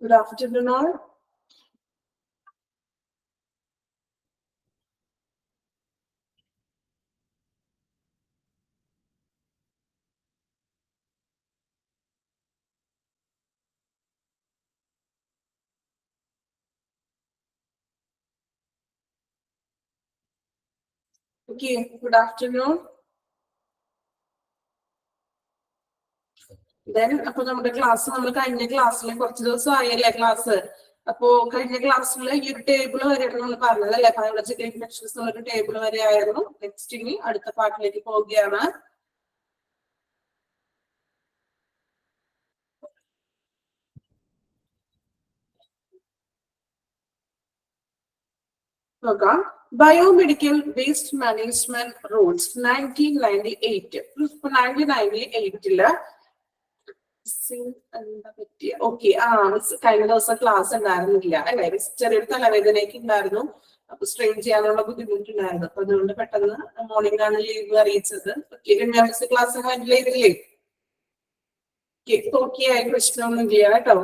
Good afternoon all. Okay, good afternoon. Then അപ്പൊ നമ്മുടെ class നമ്മൾ കഴിഞ്ഞ ക്ലാസ്സിൽ കുറച്ച് ദിവസം ആയല്ലേ ക്ലാസ്. അപ്പോ കഴിഞ്ഞ ക്ലാസ്സിൽ ഈ ഒരു ടേബിൾ വരെയാണ് നമ്മൾ പറഞ്ഞത് അല്ലെ, ബയോളജിക്കൽ ഇൻഫെക്ഷൻസ് എന്നൊരു ടേബിൾ വരെ ആയിരുന്നു. നെക്സ്റ്റ് ഇനി അടുത്ത പാർട്ടിലേക്ക് പോവുകയാണ്. നോക്കാം. Biomedical waste management rules 1998. 1998 എന്താ പറ്റിയ ഓക്കെ കഴിഞ്ഞ ദിവസം ക്ലാസ് ഉണ്ടായിരുന്നില്ല അല്ലെ, ചെറിയൊരു തലവേദനയൊക്കെ ഉണ്ടായിരുന്നു. അപ്പൊ സ്ട്രെയിൻ ചെയ്യാനുള്ള ബുദ്ധിമുട്ടുണ്ടായിരുന്നു. അപ്പൊ അതുകൊണ്ട് പെട്ടെന്ന് മോർണിംഗ് ആണ് ലീവ് അറിയിച്ചത്. ഓക്കെ, ക്ലാസ് ഹാൻഡിൽ ചെയ്തില്ലേ? ഓക്കെ ആയി, പ്രശ്നമൊന്നുമില്ല കേട്ടോ.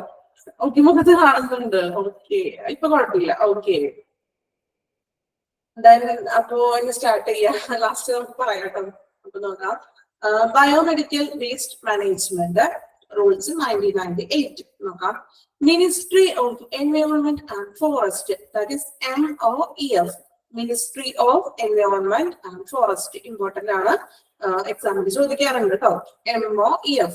ഓക്കെ, മുഖത്ത് കാണുന്നുണ്ട്. ഓക്കെ, ഇപ്പൊ കുഴപ്പമില്ല. ഓക്കെ, എന്തായാലും അപ്പോ ഇനി സ്റ്റാർട്ട് ചെയ്യാം. ലാസ്റ്റ് നമുക്ക് പറയാം കേട്ടോ. അപ്പൊ നോക്കാം. Biomedical waste management rules 1998. നോക്കാം. Ministry of Environment and Forest, that is MOEF. Ministry of Environment and Forest important ആണ്, എക്സാമിന് ചോദിക്കാറുണ്ട് കേട്ടോ. MOEF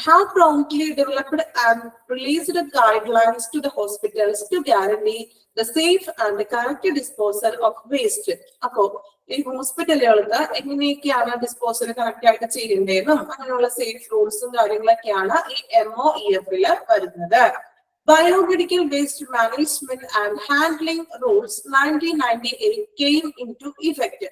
have promptly developed and released guidelines to the hospitals to guarantee the safe and correct disposal of waste. അപ്പോ ഈ ഹോസ്പിറ്റലുകൾക്ക് എങ്ങനെയൊക്കെയാണ് disposal correct ആയിട്ട് ചെയ്യേണ്ടതെന്നും അങ്ങനെയുള്ള സേഫ് റൂൾസും കാര്യങ്ങളൊക്കെയാണ് ഈ MOEF-ല് വരുന്നത്. Biomedical Waste Management and Handling Rules 1998 came into effect.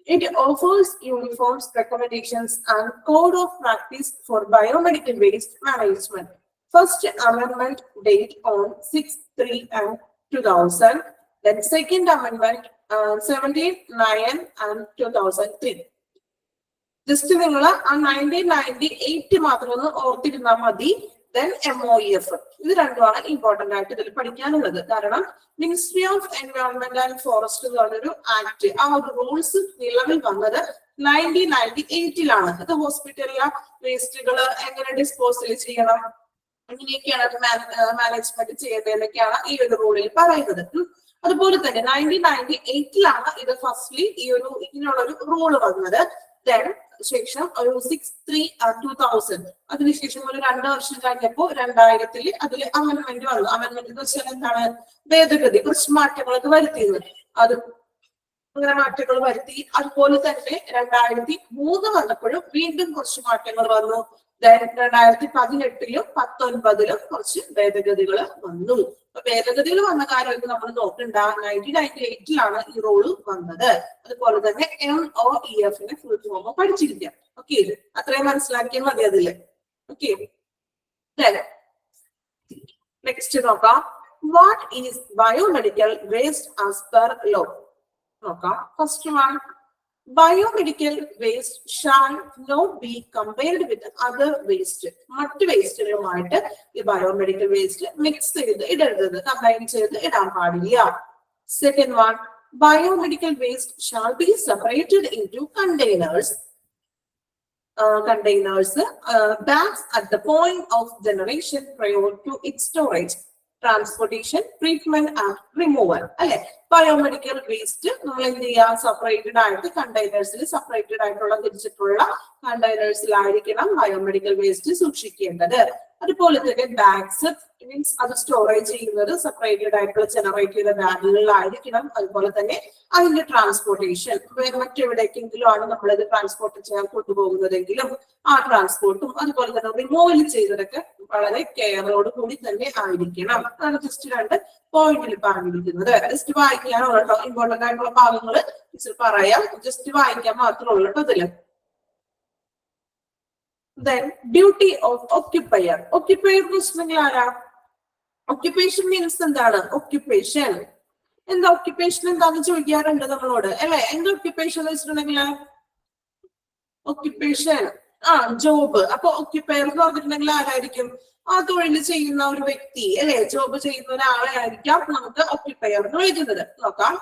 It offers uniform recommendations and code of practice for biomedical waste management. First amendment date on 6/3/2000. Then second amendment 17/9/2003. Just നിങ്ങൾ ആ 1998 മാത്രം ഒന്ന് ഓർത്തിരുന്നാൽ മതി. ദെൻ MOEF, ഇത് രണ്ടുമാണ് important ആയിട്ട് ഇതിൽ പഠിക്കാനുള്ളത്. കാരണം ministry of environment and forest എന്ന് പറഞ്ഞൊരു ആക്ട്, ആ ഒരു റൂൾസ് നിലവിൽ വന്നത് 1998-ലാണ്. ഇത് ഹോസ്പിറ്റലിലെ വേസ്റ്റുകൾ എങ്ങനെ ഡിസ്പോസൽ ചെയ്യണം, അങ്ങനെയൊക്കെയാണ് മാനേജ്മെന്റ് ചെയ്യേണ്ടതെന്നൊക്കെയാണ് ഈ ഒരു റൂളിൽ പറയുന്നത്. അതുപോലെ തന്നെ 1998-ലാണ് ഇത് ഫസ്റ്റ്ലി ഈ ഒരു ഇങ്ങനെയുള്ള ഒരു റൂള് വന്നത്. ദെൻ ശേഷം ഒരു 6/3/2000, അതിനുശേഷം ഒരു 2 വർഷം കഴിഞ്ഞപ്പോ 2000 അതിൽ അമെന്റ്മെന്റ് വന്നു. അമെന്റ്മെന്റ് എന്ന് വെച്ചാൽ എന്താണ്? ഭേദഗതി, കുറച്ച് മാറ്റങ്ങളൊക്കെ വരുത്തിയത്. അത് അങ്ങനെ മാറ്റങ്ങൾ വരുത്തി. അതുപോലെ തന്നെ 2003 വന്നപ്പോഴും വീണ്ടും കുറച്ച് മാറ്റങ്ങൾ വന്നു. 2018-ലും 2019-ലും കുറച്ച് ഭേദഗതികൾ വന്നു. അപ്പൊ ഭേദഗതികൾ വന്ന കാര്യമൊക്കെ നമ്മൾ നോക്കണ്ട. 1998-ലാണ് ഈ റൂള് വന്നത്. അതുപോലെ തന്നെ MOEF-ന്റെ ഫുൾ ഫോം പഠിച്ചിരിക്കാം. ഓക്കെ, അത്രയും മനസ്സിലാക്കിയാൽ മതി അതില്. ഓക്കെ, നെക്സ്റ്റ് നോക്കാം. What is biomedical waste as per law? നോക്കാം. First one, biomedical waste shall not be compared with other waste. മറ്റ് വേസ്റ്റുകളുമായിട്ട് ഈ ബയോമെഡിക്കൽ വേസ്റ്റ് മിക്സ് ചെയ്ത് ഇടരുത്, കമ്പൈൻ ചെയ്ത് ഇടാൻ പാടില്ല. Second one, biomedical waste shall be separated into containers. Bags at the point of generation prior to its storage, transportation, treatment and removal. അല്ലെ, biomedical waste നമ്മൾ എന്ത് ചെയ്യാം? സെപ്പറേറ്റഡ് ആയിട്ട് കണ്ടെയ്നേഴ്സിൽ സെപ്പറേറ്റഡ് ആയിട്ടുള്ള തിരിച്ചിട്ടുള്ള കണ്ടെയ്നേഴ്സിലായിരിക്കണം ബയോമെഡിക്കൽ വേസ്റ്റ് സൂക്ഷിക്കേണ്ടത്. അതുപോലെ തന്നെ ബാഗ്സ് മീൻസ് അത് സ്റ്റോറേജ് ചെയ്യുന്നത് സെപ്പറേറ്റഡ് ആയിട്ടുള്ള ജനറേറ്റ് ചെയ്ത ബാഗുകളിലായിരിക്കണം. അതുപോലെ തന്നെ അതിന്റെ ട്രാൻസ്പോർട്ടേഷൻ മറ്റെവിടേക്കെങ്കിലും ആണ് നമ്മളത് ട്രാൻസ്പോർട്ട് ചെയ്യാൻ കൊണ്ടുപോകുന്നതെങ്കിലും ആ ട്രാൻസ്പോർട്ടും അതുപോലെ തന്നെ റിമൂവൽ ചെയ്തതൊക്കെ വളരെ കെയറോട് കൂടി തന്നെ ആയിരിക്കണം. അതാണ് ജസ്റ്റ് 2 പോയിന്റിൽ പറഞ്ഞിരിക്കുന്നത്. ജസ്റ്റ് വായിക്കാനുള്ള ഇമ്പോർട്ടന്റ് ആയിട്ടുള്ള ഭാഗങ്ങൾ പറയാം, ജസ്റ്റ് വായിക്കാൻ മാത്രമേ ഉള്ളൂ കേട്ടോ ഇതില്. Then duty of occupier. Occupier എന്ന് വെച്ചിട്ടുണ്ടെങ്കിൽ ആരാ? Occupation means എന്താണ്? Occupation. എന്താ ഓക്യുപ്പേഷൻ എന്താന്ന് ചോദിക്കാറുണ്ട് നമ്മളോട് അല്ലെ. എന്താ ഓക്യുപ്പേഷൻ എന്ന് വെച്ചിട്ടുണ്ടെങ്കിൽ ഓക്യുപ്പേഷൻ ജോബ്. അപ്പൊ ഓക്യുപ്പയർ എന്ന് പറഞ്ഞിട്ടുണ്ടെങ്കിൽ ആരായിരിക്കും? ആ തൊഴിൽ ചെയ്യുന്ന ഒരു വ്യക്തി അല്ലെ, ജോബ് ചെയ്യുന്ന ഒരാളെ ആയിരിക്കാം നമുക്ക് ഓക്യുപ്പയർ എന്ന് വിളിക്കുന്നത്. നോക്കാം.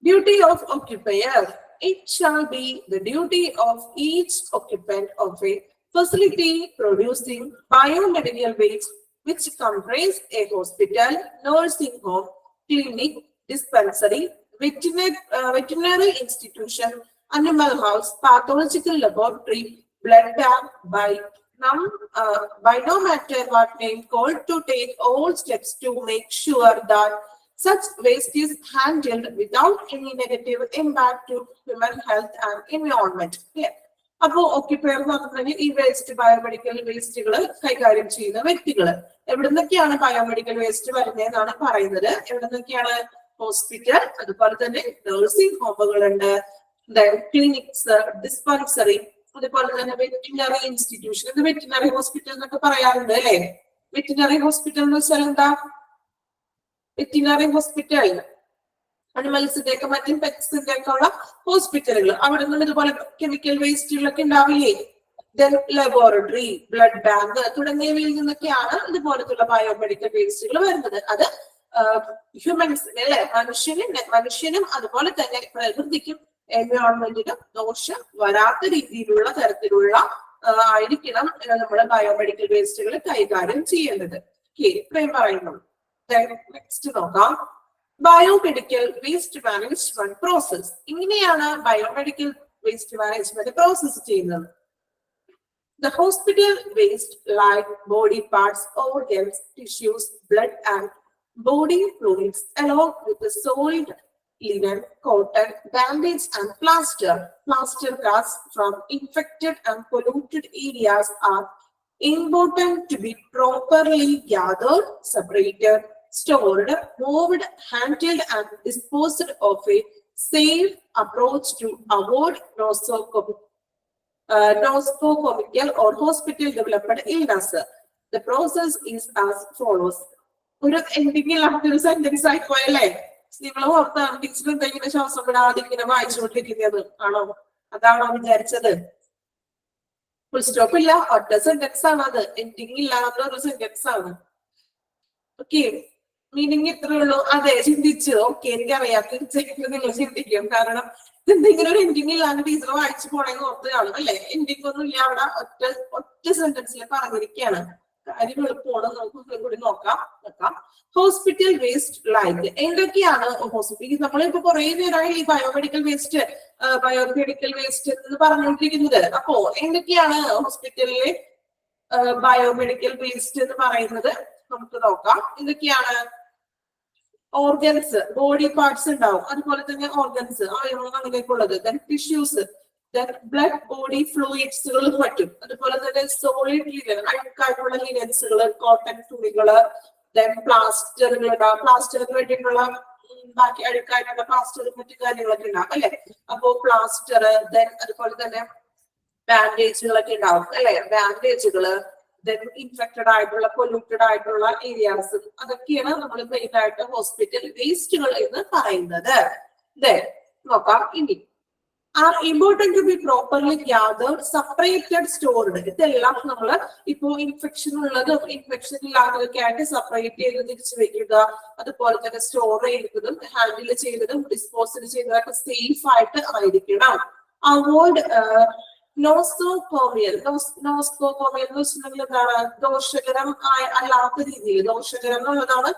Duty of occupier. It shall be the duty of each occupant of a facility producing biomedical waste which comprise a hospital, nursing home, clinic, dispensary, veterinary institution, animal house, pathological laboratory, blood bank, by no matter what name called, to take all steps to make sure that such waste is handled without any negative impact to human health and environment. അപ്പോ occupier എന്ന് പറഞ്ഞിട്ടുണ്ടെങ്കിൽ ഈ waste biomedical വേസ്റ്റുകൾ കൈകാര്യം ചെയ്യുന്ന വ്യക്തികൾ. എവിടെ നിന്നൊക്കെയാണ് biomedical waste വരുന്നതെന്നാണ് പറയുന്നത്. എവിടെ നിന്നൊക്കെയാണ്? ഹോസ്പിറ്റൽ, അതുപോലെ തന്നെ നഴ്സിംഗ് ഹോമുകളുണ്ട്, ക്ലിനിക്സ്, ഡിസ്പെൻസറി, അതുപോലെ തന്നെ വെറ്റിനറി ഇൻസ്റ്റിറ്റ്യൂഷൻ. ഇത് വെറ്റിനറി ഹോസ്പിറ്റൽ എന്നൊക്കെ പറയാറുണ്ട് അല്ലെ. വെറ്റിനറി ഹോസ്പിറ്റൽ എന്ന് വെച്ചാൽ എന്താ? വെറ്റിനറി ഹോസ്പിറ്റൽ അനിമൽസിന്റെ ഒക്കെ മറ്റും പെറ്റ്സിന്റെ ഒക്കെ ഉള്ള ഹോസ്പിറ്റലുകൾ. അവിടെ നിന്നും ഇതുപോലെ കെമിക്കൽ വേസ്റ്റുകളൊക്കെ ഉണ്ടാവില്ലേ. ദെൻ ലബോറട്ടറി, ബ്ലഡ് ബാങ്ക് തുടങ്ങിയവയിൽ നിന്നൊക്കെയാണ് ഇതുപോലത്തുള്ള ബയോമെഡിക്കൽ വേസ്റ്റുകൾ വരുന്നത്. അത് ഹ്യൂമൻസിന് അല്ലെ, മനുഷ്യനും അതുപോലെ തന്നെ പ്രകൃതിക്കും എൻവയോൺമെന്റിനും ദോഷം വരാത്ത രീതിയിലുള്ള തരത്തിലുള്ള ആയിരിക്കണം നമ്മുടെ ബയോമെഡിക്കൽ വേസ്റ്റുകൾ കൈകാര്യം ചെയ്യേണ്ടത്. ഇത്രയും പറയുന്നു. നെക്സ്റ്റ് നോക്കാം. Biomedical waste management process. ഇങ്ങനെയാണ് ബയോമെഡിക്കൽ വേസ്റ്റ് മാനേജ്മെന്റ് പ്രോസസ് ചെയ്യുന്നത്. The hospital waste like body parts, organs, tissues, blood and body fluids along with the soiled linen, cotton, bandage and plaster casts from infected and polluted areas are important to be properly gathered, separated, stored, moved, handled and disposed of a safe approach to avoid nosocomial or hospital developed illness. The process is as follows. ഒരു എന്തെങ്കിലും sentence ആയിപ്പോയല്ലേ. നിങ്ങൾ ഓർത്താണ് teacher എന്തെങ്കിലും ശ്വാസം വിടാതെ ഇങ്ങനെ വായിച്ചുകൊണ്ടിരിക്കുന്നത് ആണോ? അതാണോ വിചാരിച്ചത്? ഫുൾ സ്റ്റോപ്പ് ഇല്ല, ഒറ്റ സെന്റൻസ് ആണ് അത്. എൻഡിങ് ഇല്ലാത്ത ഒരു സെന്റൻസ് ആണ്. ഓക്കെ, മീനിങ് ഇത്രേ ഉള്ളൂ. അതെ, ചിന്തിച്ചു. ഓക്കെ, എനിക്കറിയാം തീർച്ചയായിട്ടും നിങ്ങൾ ചിന്തിക്കും. കാരണം എന്തെങ്കിലും ഒരു എൻഡിങ് ഇല്ലാണ്ട് ടീച്ചർ വായിച്ചു പോണെന്ന് ഓർത്ത് കാണും അല്ലെ. എൻഡിങ് ഒന്നും ഇല്ല, അവിടെ ഒറ്റ സെന്റൻസിൽ പറഞ്ഞിരിക്കുകയാണ്. കാര്യം എളുപ്പമാണ്. നമുക്ക് കൂടി നോക്കാം. ഹോസ്പിറ്റൽ വേസ്റ്റ് ലൈക്ക് എന്തൊക്കെയാണ് ഹോസ്പിറ്റൽ? നമ്മളിപ്പോ കുറെ നേരമായി ഈ ബയോമെഡിക്കൽ വേസ്റ്റ് എന്ന് പറഞ്ഞുകൊണ്ടിരിക്കുന്നത്. അപ്പോ എന്തൊക്കെയാണ് ഹോസ്പിറ്റലിലെ ബയോമെഡിക്കൽ വേസ്റ്റ് എന്ന് പറയുന്നത്? നമുക്ക് നോക്കാം. എന്തൊക്കെയാണ്? ഓർഗൻസ്, ബോഡി പാർട്സ് ഉണ്ടാവും, അതുപോലെ തന്നെ ഓർഗൻസ്, അവയവങ്ങൾ അങ്ങനെയൊക്കെയുള്ളത്. Then tissues, then blood body ഫ്ലൂയിഡ്സുകൾ പറ്റും. അതുപോലെ തന്നെ സോളിഡ് ലിനൻ, അഴുക്കായിട്ടുള്ള ലിനൻസുകൾ, കോട്ടൺ തുണികള്, ദെൻ പ്ലാസ്റ്ററുകൾ ഉണ്ടാവും. പ്ലാസ്റ്ററിന് വേണ്ടിയിട്ടുള്ള ബാക്കി അഴുക്കായിട്ടുള്ള പ്ലാസ്റ്ററും മറ്റു കാര്യങ്ങളൊക്കെ ഉണ്ടാവും അല്ലെ. അപ്പോ പ്ലാസ്റ്റർ, ദെൻ അതുപോലെ തന്നെ ബാൻഡേജുകളൊക്കെ ഉണ്ടാവും അല്ലെ. ബാൻഡേജുകള്, ദെൻ ഇൻഫെക്റ്റഡ് ആയിട്ടുള്ള പൊല്യൂട്ടഡ് ആയിട്ടുള്ള ഏരിയാസ്, അതൊക്കെയാണ് നമ്മൾ മെയിൻ ആയിട്ട് ഹോസ്പിറ്റൽ വേസ്റ്റുകൾ എന്ന് പറയുന്നത്. നോക്കാം. ഇനി are important to be properly gathered, separated, stored. ഇതെല്ലാം നമ്മൾ ഇപ്പോ ഇൻഫെക്ഷൻ ഉള്ളതും ഇൻഫെക്ഷൻ ഇല്ലാത്തതൊക്കെ ആയിട്ട് സെപ്പറേറ്റ് ചെയ്ത് തിരിച്ചു വെക്കുക. അതുപോലെ തന്നെ സ്റ്റോർ ചെയ്തതും ഹാൻഡിൽ ചെയ്തതും ഡിസ്പോസൽ ചെയ്തതൊക്കെ സേഫ് ആയിട്ട് ആയിരിക്കണം. അവോയ്ഡ് നോസ്കോമിയൽ എന്ന് വെച്ചിട്ടുണ്ടെങ്കിൽ എന്താണ്? ദോഷകരം അല്ലാത്ത രീതിയിൽ, ദോഷകരം എന്നുള്ളതാണ്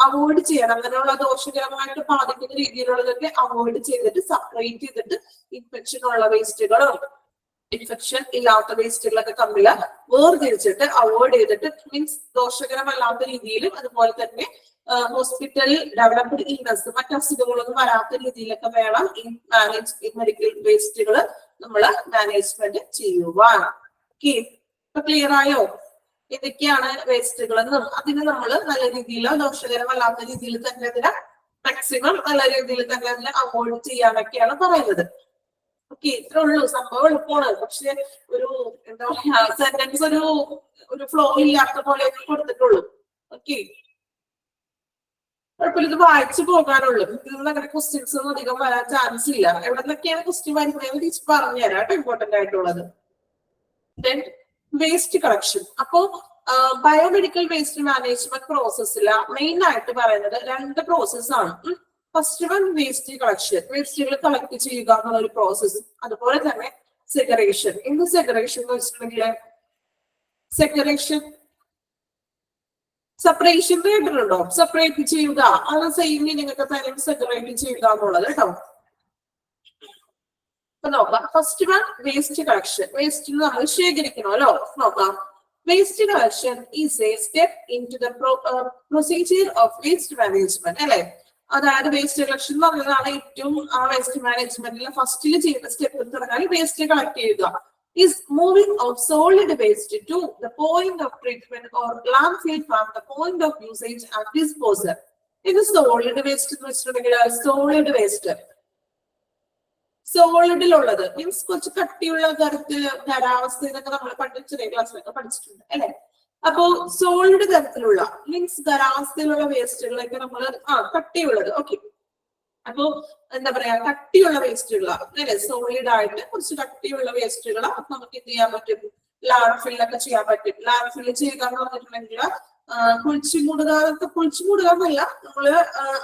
അവോയ്ഡ് ചെയ്യണം. അങ്ങനെയുള്ള ദോഷകരമായിട്ട് ബാധിക്കുന്ന രീതിയിലുള്ളതൊക്കെ അവോയ്ഡ് ചെയ്തിട്ട് സെപ്പറേറ്റ് ചെയ്തിട്ട് ഇൻഫെക്ഷൻ ഉള്ള വേസ്റ്റുകളും ഇൻഫെക്ഷൻ ഇല്ലാത്ത വേസ്റ്റുകളൊക്കെ തമ്മിൽ വേർതിരിച്ചിട്ട് അവോയ്ഡ് ചെയ്തിട്ട്, മീൻസ് ദോഷകരമല്ലാത്ത രീതിയിലും അതുപോലെ തന്നെ ഹോസ്പിറ്റലിൽ ഡെവലപ്ഡ് ഇൽനസ്, മറ്റു അസുഖങ്ങളൊന്നും വരാത്ത രീതിയിലൊക്കെ വേണം ഈ മെഡിക്കൽ വേസ്റ്റുകൾ നമ്മൾ മാനേജ്മെന്റ് ചെയ്യുവാൻ. ഓക്കെ, ഇപ്പൊ ക്ലിയർ ആയോ ഇതൊക്കെയാണ് വേസ്റ്റുകൾ എന്നും അതിന് നമ്മൾ നല്ല രീതിയിൽ ദോഷകരമല്ലാത്ത രീതിയിൽ തന്നെ അതിനെ മാക്സിമം നല്ല രീതിയിൽ തന്നെ അതിനെ അവോയ്ഡ് ചെയ്യാനൊക്കെയാണ് പറയുന്നത്. ഓക്കെ, ഇത്രേ ഉള്ളൂ. സംഭവം എളുപ്പമാണ്. പക്ഷെ ഒരു എന്താ പറയാ സെന്റൻസ് ഒരു ഫ്ലോ ഇല്ലാത്ത പോലെ കൊടുത്തിട്ടുള്ളൂ. ഓക്കെ, കുഴപ്പമില്ല, ഇത് വായിച്ചു പോകാനുള്ളൂ. ഇതിൽ അങ്ങനെ ക്വസ്റ്റ്യൻസ് ഒന്നും അധികം വരാൻ ചാൻസ് ഇല്ല. എവിടെ നിന്നൊക്കെയാണ് ക്വസ്റ്റ്യൻ വരുന്നത് ടീച്ചർ പറഞ്ഞുതരാം കേട്ടോ, ഇമ്പോർട്ടന്റ് ആയിട്ടുള്ളത്. Then waste collection. അപ്പോ ബയോമെഡിക്കൽ വേസ്റ്റ് മാനേജ്മെന്റ് പ്രോസസ്സിൽ മെയിൻ ആയിട്ട് പറയുന്നത് രണ്ട് പ്രോസസ് ആണ്. ഫസ്റ്റ് വൺ വേസ്റ്റ് കളക്ഷൻ, വേസ്റ്റുകൾ കളക്ട് ചെയ്യുക എന്നുള്ള ഒരു പ്രോസസ്. അതുപോലെ തന്നെ സെഗറേഷൻ. എന്ത് സെഗറേഷൻ എന്ന് വെച്ചിട്ടുണ്ടെങ്കിൽ സെഗറേഷൻ സെപ്പറേഷൻ കേട്ടിട്ടുണ്ടോ? സെപ്പറേറ്റ് ചെയ്യുക, അത് സെയിം മീനിങ്ങൊക്കെ തന്നെ സെപ്പറേറ്റ് ചെയ്യുക എന്നുള്ളത് കേട്ടോ. അപ്പൊ നോക്കാം. First one waste collection. Waste നമ്മൾ ശേഖരിക്കണമല്ലോ. നോക്കാം. Waste collection is a step into the procedure of waste management അല്ലെ. അതായത് വേസ്റ്റ് കളക്ഷൻ എന്ന് പറയുന്നതാണ് ഏറ്റവും ആ വേസ്റ്റ് മാനേജ്മെന്റിൽ ഫസ്റ്റിൽ ചെയ്യുന്ന സ്റ്റെപ്പ് എന്ന് പറഞ്ഞാൽ വേസ്റ്റ് കളക്ട് ചെയ്യുക. Is moving of solid waste to the point of treatment or landfill from the point of usage and disposal. ഇത് സോളിഡ് വേസ്റ്റ് എന്ന് വെച്ചിട്ടുണ്ടെങ്കിൽ സോളിഡ് വേസ്റ്റ് സോളിഡിലുള്ളത് മീൻസ് കുറച്ച് കട്ടിയുള്ള തരത്തില് ഖരാവസ്ഥ എന്നൊക്കെ നമ്മൾ പണ്ട് ചെറിയ ക്ലാസ്സിലൊക്കെ പഠിച്ചിട്ടുണ്ട് അല്ലെ. അപ്പോ സോളിഡ് തരത്തിലുള്ള മീൻസ് ഖരാവസ്ഥയിലുള്ള വേസ്റ്റുകളൊക്കെ നമ്മൾ കട്ടിയുള്ളത്. ഓക്കെ, അപ്പോ എന്താ പറയാ, കട്ടിയുള്ള വേസ്റ്റുകൾ അല്ലെ, സോളിഡ് ആയിട്ട് കുറച്ച് കട്ടിയുള്ള വേസ്റ്റുകൾ നമുക്ക് എന്ത് ചെയ്യാൻ പറ്റും, ലാൻഡ് ഫില്ലൊക്കെ ചെയ്യാൻ പറ്റും. ലാൻഡ് ഫില്ല് ചെയ്യുക എന്ന് പറഞ്ഞിട്ടുണ്ടെങ്കിൽ കുഴിച്ചുമൂടുക എന്നല്ല, നമ്മള്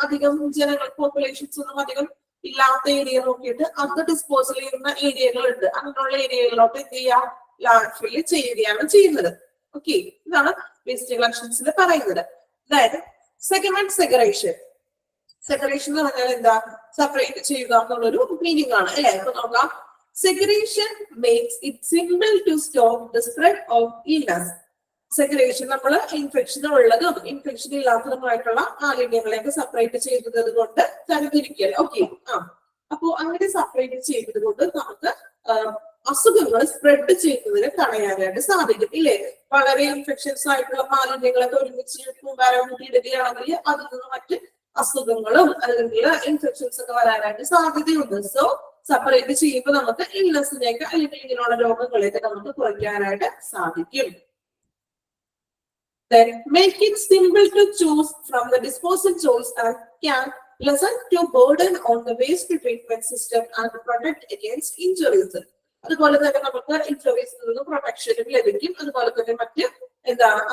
അധികം ജനങ്ങൾ പോപ്പുലേഷൻസ് ഒന്നും അധികം ഇല്ലാത്ത ഏരിയ നോക്കിയിട്ട് അത് ഡിസ്പോസൽ ചെയ്യുന്ന ഏരിയകളുണ്ട്. അങ്ങനെയുള്ള ഏരിയകളിലോട്ട് എന്ത് ചെയ്യാം, ലാൻഡ് ഫില്ല് ചെയ്യുകയാണ് ചെയ്യുന്നത്. ഓക്കെ, ഇതാണ് വേസ്റ്റ് കളക്ഷൻസിൽ പറയുന്നത്. അതായത് സെഗ്മെന്റ് സെഗറേഷൻ. സെഗറേഷൻ എന്ന് പറഞ്ഞാൽ എന്താ, സെപ്പറേറ്റ് ചെയ്യുക എന്നുള്ളൊരു മീനിങ് ആണ് അല്ലെ. അപ്പൊ നോക്കാം. Segregation makes it simple to stop the spread of illness. Segregation നമ്മൾ ഇൻഫെക്ഷൻ ഉള്ളതും ഇൻഫെക്ഷൻ ഇല്ലാത്തതുമായിട്ടുള്ള മാലിന്യങ്ങളെയൊക്കെ സെപ്പറേറ്റ് ചെയ്യുന്നത് കൊണ്ട് തരംതിരിക്കൽ. ഓക്കെ, അപ്പോ അങ്ങനെ സെപ്പറേറ്റ് ചെയ്യുന്നത് കൊണ്ട് നമുക്ക് അസുഖങ്ങൾ സ്പ്രെഡ് ചെയ്യുന്നതിന് തടയാനായിട്ട് സാധിക്കും ഇല്ലേ. വളരെ ഇൻഫെക്ഷൻസ് ആയിട്ടുള്ള മാലിന്യങ്ങളൊക്കെ ഒരുമിച്ച് കൂടാരം കൂട്ടിയിടുകയാണെങ്കിൽ അതിൽ നിന്ന് മറ്റ് അസുഖങ്ങളും അല്ലെങ്കിൽ ഇൻഫെക്ഷൻസ് ഒക്കെ വരാനായിട്ട് സാധ്യതയുണ്ട്. സോ സെപ്പറേറ്റ് ചെയ്യുമ്പോൾ നമുക്ക് ഇൽനെസ്സിനെയൊക്കെ അല്ലെങ്കിൽ ഇങ്ങനെയുള്ള രോഗങ്ങളെയൊക്കെ നമുക്ക് കുറയ്ക്കാനായിട്ട് സാധിക്കും. Then make it simple to choose from the disposal choice and can lessen to burden on the waste treatment system and protect against injuries. അതുപോലെ തന്നെ നമുക്ക് ഇൻഷുറൻസിൽ നിന്ന് പ്രൊട്ടക്ഷനും ലഭിക്കും. അതുപോലെ തന്നെ മറ്റ്